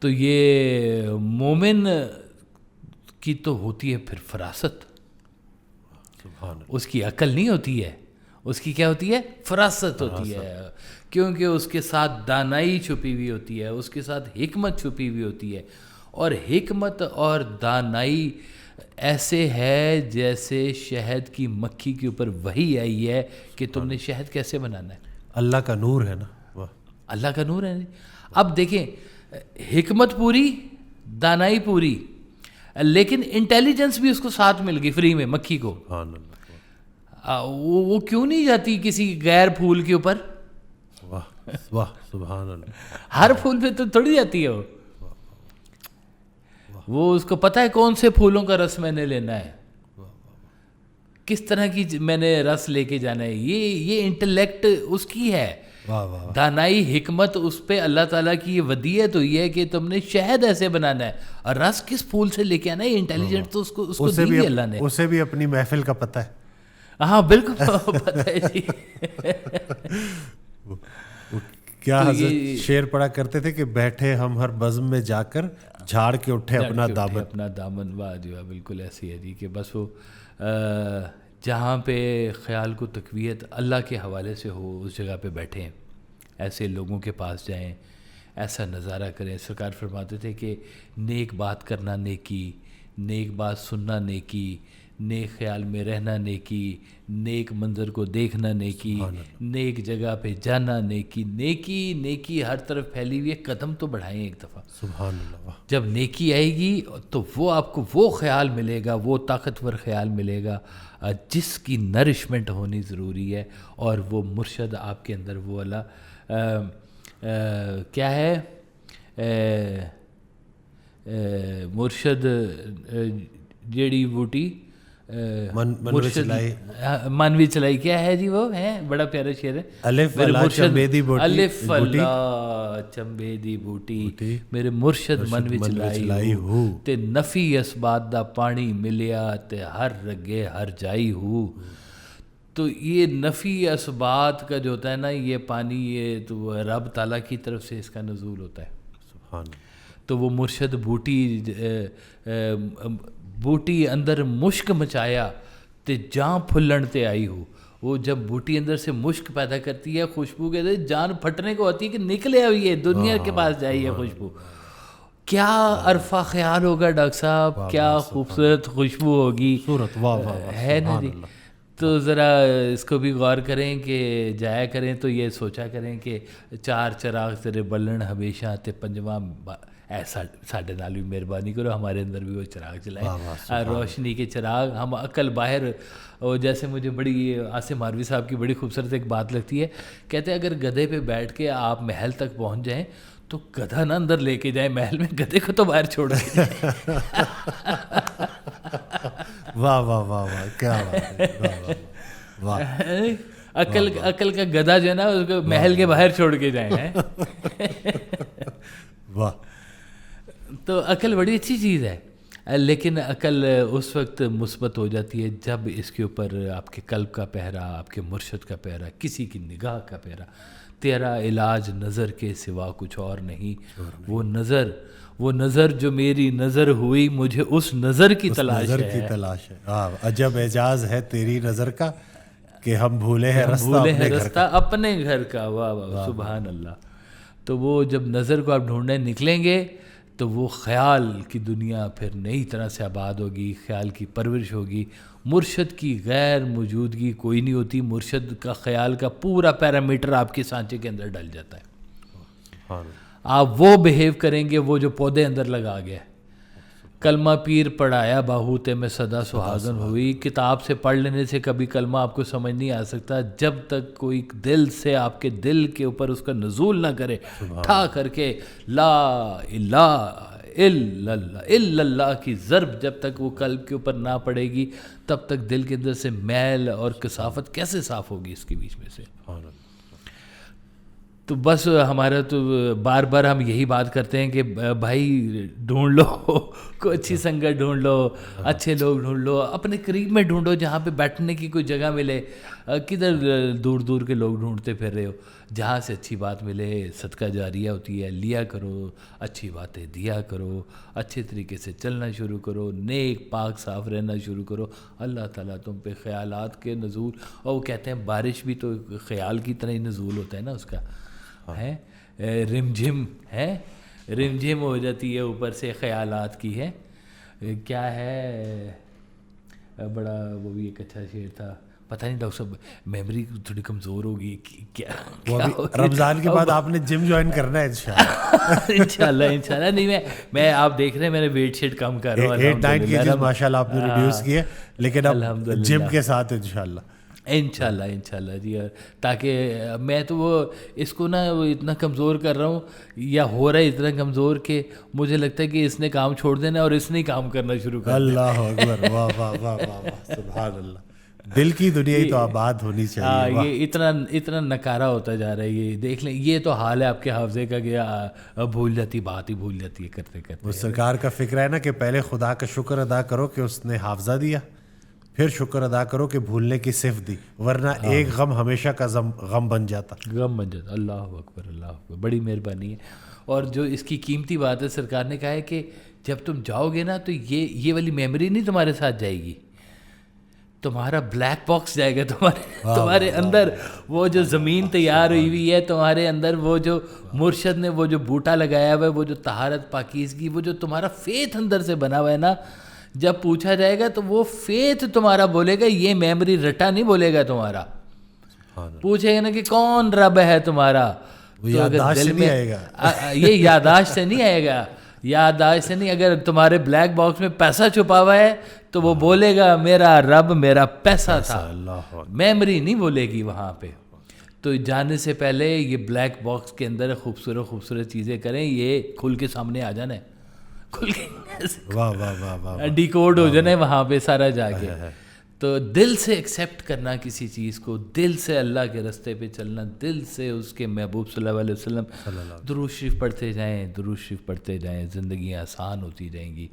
تو یہ مومن کی تو ہوتی ہے پھر فراست، اس کی عقل نہیں ہوتی ہے، اس کی کیا ہوتی ہے؟ فراست ہوتی ہے، کیونکہ اس کے ساتھ دانائی چھپی ہوئی ہوتی ہے، اس کے ساتھ حکمت چھپی ہوئی ہوتی ہے. اور حکمت اور دانائی ایسے ہے جیسے شہد کی مکھی کے اوپر وحی آئی ہے کہ تم نے شہد کیسے بنانا ہے. اللہ کا نور ہے نا، واہ. اللہ کا نور ہے. اب دیکھیں، حکمت پوری، دانائی پوری، لیکن انٹیلیجنس بھی اس کو ساتھ مل گئی فری میں مکھی کو. وہ کیوں نہیں جاتی کسی غیر پھول کے اوپر؟ واہ واہ سبحان اللہ. ہر پھول پہ تو تھوڑی جاتی ہے وہ اس کو پتہ ہے کون سے پھولوں کا رس میں نے لینا ہے، کس طرح کی میں نے رس لے کے جانا ہے. یہ انٹلیکٹ اس کی ہے. دانائی حکمت اس پہ اللہ تعالیٰ کی یہ ودیعت ہوئی ہے کہ تم نے شہد ایسے بنانا ہے، اور رس کس پھول سے لے کے آنا ہے. انٹیلیجنٹ تو اس کو دی ہے اللہ نے. اسے بھی اپنی محفل کا پتہ ہے. ہاں بالکل پتہ ہے جی. کیا حضرت شعر پڑھا کرتے تھے کہ بیٹھے ہم ہر بزم میں جا کر جھاڑ کے اٹھے اپنا دامن. واہ جی واہ، بالکل ایسی ہے جی کہ بس وہ جہاں پہ خیال کو تقویت اللہ کے حوالے سے ہو اس جگہ پہ بیٹھیں، ایسے لوگوں کے پاس جائیں، ایسا نظارہ کریں. سرکار فرماتے تھے کہ نیک بات کرنا نیکی، نیک بات سننا نیکی، نیک خیال میں رہنا نیکی، نیک منظر کو دیکھنا نیکی، نیک جگہ پہ جانا نیکی. نیکی نیکی ہر طرف پھیلی ہوئی ہے. قدم تو بڑھائیں ایک دفعہ. سبحان اللہ. جب نیکی آئے گی تو وہ آپ کو وہ خیال ملے گا، وہ طاقتور خیال ملے گا جس کی نرشمنٹ ہونی ضروری ہے. اور وہ مرشد آپ کے اندر وہ اللہ کیا ہے، مرشد جیڑی بوٹی مانوی چلائی، کیا ہے جی وہ ہے بڑا پیارا شعر ہے. الف اللہ چمبیدی بوٹی، الف اللہ چمبیدی بوٹی میرے مرشد منوی چلائی ہو، تے نفی اسبات دا پانی ملیا تے ہر رگے ہر جائی ہو. تو یہ نفی اسبات کا جو ہوتا ہے نا، یہ پانی یہ تو رب تعالیٰ کی طرف سے اس کا نزول ہوتا ہے. سبحان. تو وہ مرشد بوٹی اندر مشک مچایا تے جان پھلن تے آئی ہو. وہ جب بوٹی اندر سے مشک پیدا کرتی ہے، خوشبو کے جان پھٹنے کو ہوتی ہے کہ نکلے ہوئی ہے دنیا کے پاس جائی ہے خوشبو. کیا عرفہ خیال ہوگا ڈاکٹر صاحب، کیا خوبصورت خوشبو ہوگی ہے نا جی. تو ذرا اس کو بھی غور کریں کہ جایا کریں تو یہ سوچا کریں کہ 4 چراغ تیرے بلن ہمیشہ تے پنجواں ایسا ساڈے نال بھی مہربانی کرو، ہمارے اندر بھی وہ چراغ چلائیں، روشنی کے چراغ. ہم عقل باہر، اور جیسے مجھے بڑی عاصم ماروی صاحب کی بڑی خوبصورت ایک بات لگتی ہے، کہتے ہیں اگر گدھے پہ بیٹھ کے آپ محل تک پہنچ جائیں تو گدھا نہ اندر لے کے جائیں محل میں، گدھے کو تو باہر چھوڑ کے جائیں. واہ واہ واہ واہ، کیا بات ہے. عقل کا گدھا جو ہے نا اس کو محل کے باہر چھوڑ کے جائیں ہیں. واہ. تو عقل بڑی اچھی چیز ہے, لیکن عقل اس وقت مثبت ہو جاتی ہے جب اس کے اوپر آپ کے قلب کا پہرا, آپ کے مرشد کا پہرا, کسی کی نگاہ کا پہرا. تیرا علاج نظر کے سوا کچھ اور نہیں, وہ نظر جو میری نظر ہوئی مجھے اس نظر کی تلاش ہے. عجب اعجاز ہے تیری نظر کا کہ ہم بھولے ہیں رستہ اپنے گھر کا. واہ واہ سبحان اللہ. تو وہ جب نظر کو آپ ڈھونڈنے نکلیں گے تو وہ خیال کی دنیا پھر نئی طرح سے آباد ہوگی, خیال کی پرورش ہوگی. مرشد کی غیر موجودگی کوئی نہیں ہوتی, مرشد کا خیال کا پورا پیرامیٹر آپ کے سانچے کے اندر ڈل جاتا ہے. آپ وہ بیہیو کریں گے وہ جو پودے اندر لگا گیا. کلمہ پیر پڑھایا باہوتے میں صدا سہاگن ہوئی. کتاب سے پڑھ لینے سے کبھی کلمہ آپ کو سمجھ نہیں آ سکتا جب تک کوئی دل سے آپ کے دل کے اوپر اس کا نزول نہ کرے, ٹھا کر کے لا الہ الا اللہ کی ضرب جب تک وہ قلب کے اوپر نہ پڑے گی تب تک دل کے اندر سے میل اور کثافت کیسے صاف ہوگی اس کے بیچ میں سے. تو بس ہمارا تو بار بار ہم یہی بات کرتے ہیں کہ بھائی ڈھونڈ لو, کوئی اچھی سنگت ڈھونڈ لو, اچھے لوگ ڈھونڈ لو, اپنے قریب میں ڈھونڈو جہاں پہ بیٹھنے کی کوئی جگہ ملے. کدھر دور دور کے لوگ ڈھونڈتے پھر رہے ہو, جہاں سے اچھی بات ملے. صدقہ جاریہ ہوتی ہے, لیا کرو, اچھی باتیں دیا کرو, اچھے طریقے سے چلنا شروع کرو, نیک پاک صاف رہنا شروع کرو. اللہ تعالیٰ تم پہ خیالات کے نزول, اور وہ کہتے ہیں بارش بھی تو خیال کی طرح ہی نزول ہوتا ہے نا اس کا, ہے رم جھم, ہے رم جھم ہو جاتی ہے اوپر سے خیالات کی. ہے کیا ہے بڑا وہ بھی ایک اچھا شعر تھا, پتہ نہیں ڈاکٹر صاحب میموری تھوڑی کمزور ہوگی کیا رمضان کے بعد آپ نے جم جوائن کرنا ہے انشاءاللہ. نہیں میں آپ دیکھ رہے ہیں میں نے ویٹ شیٹ کم کر رہا ہوں, 8-9 kg ماشاءاللہ آپ نے ریڈیوس کیے, لیکن اب جم کے ساتھ انشاءاللہ جی. تاکہ میں تو وہ اس کو نا وہ اتنا کمزور کر رہا ہوں یا ہو رہا ہے اتنا کمزور کہ مجھے لگتا ہے کہ اس نے کام چھوڑ دینا اور اس نے کام کرنا شروع کر دیا. اللہ اکبر, واہ واہ واہ واہ سبحان اللہ. دل کی دنیا ہی تو آباد ہونی چاہیے. یہ اتنا نکارا ہوتا جا رہا ہے. یہ دیکھ لیں, یہ تو حال ہے آپ کے حافظے کا کہ بھول جاتی بات ہی بھول جاتی ہے کرتے کرتے. وہ سرکار کا فکر ہے نا کہ پہلے خدا کا شکر ادا کرو کہ اس نے حافظہ دیا, پھر شکر ادا کرو کہ بھولنے کی صفت دی, ورنہ ایک غم ہمیشہ کا غم بن جاتا. اللہ اکبر اللہ اکبر, بڑی مہربانی ہے. اور جو اس کی قیمتی بات ہے, سرکار نے کہا ہے کہ جب تم جاؤ گے نا تو یہ والی میموری نہیں تمہارے ساتھ جائے گی, تمہارا بلیک باکس جائے گا تمہارے اندر. وہ جو زمین تیار ہوئی ہے تمہارے اندر, وہ جو مرشد نے وہ جو بوٹا لگایا ہوا ہے, وہ جو طہارت پاکیزگی, وہ جو تمہارا فیتھ اندر سے بنا ہوا ہے نا, جب پوچھا جائے گا تو وہ فیتھ تمہارا بولے گا, یہ میموری رٹا نہیں بولے گا تمہارا. پوچھے گا نا کہ کون رب ہے تمہارا, یادداشت سے نہیں آئے گا. یہ یادداشت سے نہیں آئے گا, یادداشت سے نہیں. اگر تمہارے بلیک باکس میں پیسہ چھپا ہوا ہے تو وہ بولے گا میرا رب میرا پیسہ تھا, میموری نہیں بولے گی وہاں پہ. تو جانے سے پہلے یہ بلیک باکس کے اندر خوبصورت چیزیں کریں, یہ کھل کے سامنے آ جانا ہے, کھل کے ڈیکوڈ ہو جانا ہے وہاں پہ سارا جا کے. تو دل سے ایکسیپٹ کرنا کسی چیز کو, دل سے اللہ کے راستے پہ چلنا, دل سے اس کے محبوب صلی اللہ علیہ وسلم درود شریف پڑھتے جائیں, زندگیاں آسان ہوتی جائیں گی.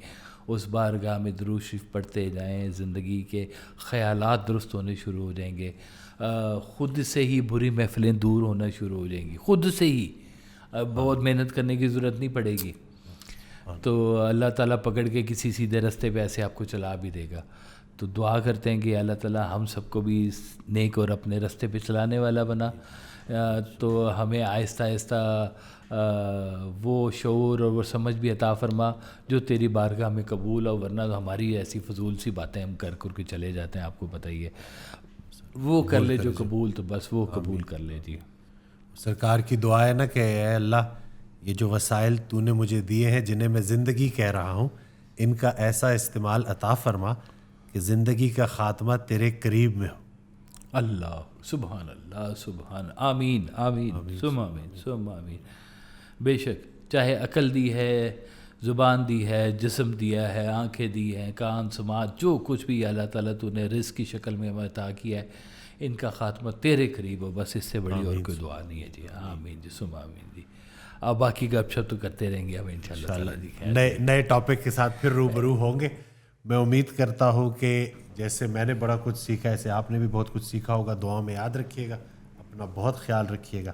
اس بارگاہ میں درود شریف پڑھتے جائیں, زندگی کے خیالات درست ہونے شروع ہو جائیں گے. خود سے ہی بری محفلیں دور ہونا شروع ہو جائیں گی, خود سے ہی. بہت محنت کرنے کی ضرورت نہیں پڑے گی. تو اللہ تعالیٰ پکڑ کے کسی سیدھے راستے پہ ایسے آپ کو چلا بھی دے گا. تو دعا کرتے ہیں کہ اللہ تعالیٰ ہم سب کو بھی نیک اور اپنے راستے پہ چلانے والا بنا. تو ہمیں آہستہ آہستہ وہ شعور اور وہ سمجھ بھی عطا فرما جو تیری بارگاہ میں قبول ہو, ورنہ ہماری ایسی فضول سی باتیں ہم کر کے چلے جاتے ہیں. آپ کو پتہ ہی ہے, وہ کر لے جو قبول, تو بس وہ قبول کر لے. جی سرکار کی دعا ہے نا کہ اے اللہ, یہ جو وسائل تو نے مجھے دیے ہیں جنہیں میں زندگی کہہ رہا ہوں, ان کا ایسا استعمال عطا فرما کہ زندگی کا خاتمہ تیرے قریب میں ہو. اللہ سبحان اللہ سبحان, آمین آمین سم آمین. بے شک چاہے عقل دی ہے, زبان دی ہے, جسم دیا ہے, آنکھیں دی ہیں, کان سماعت, جو کچھ بھی اللہ تعالیٰ تو نے رزق کی شکل میں عطا کیا ہے, ان کا خاتمہ تیرے قریب ہو، بس اس سے بڑی اور کوئی دعا نہیں ہے جی. آمین جی سم آمین جی. اب باقی گپ شپ تو کرتے رہیں گے اب انشاءاللہ جی. نئے ٹاپک کے ساتھ پھر روبرو ہوں گے. میں امید کرتا ہوں کہ جیسے میں نے بڑا کچھ سیکھا ایسے آپ نے بھی بہت کچھ سیکھا ہوگا. دعا میں یاد رکھیے گا، اپنا بہت خیال رکھیے گا.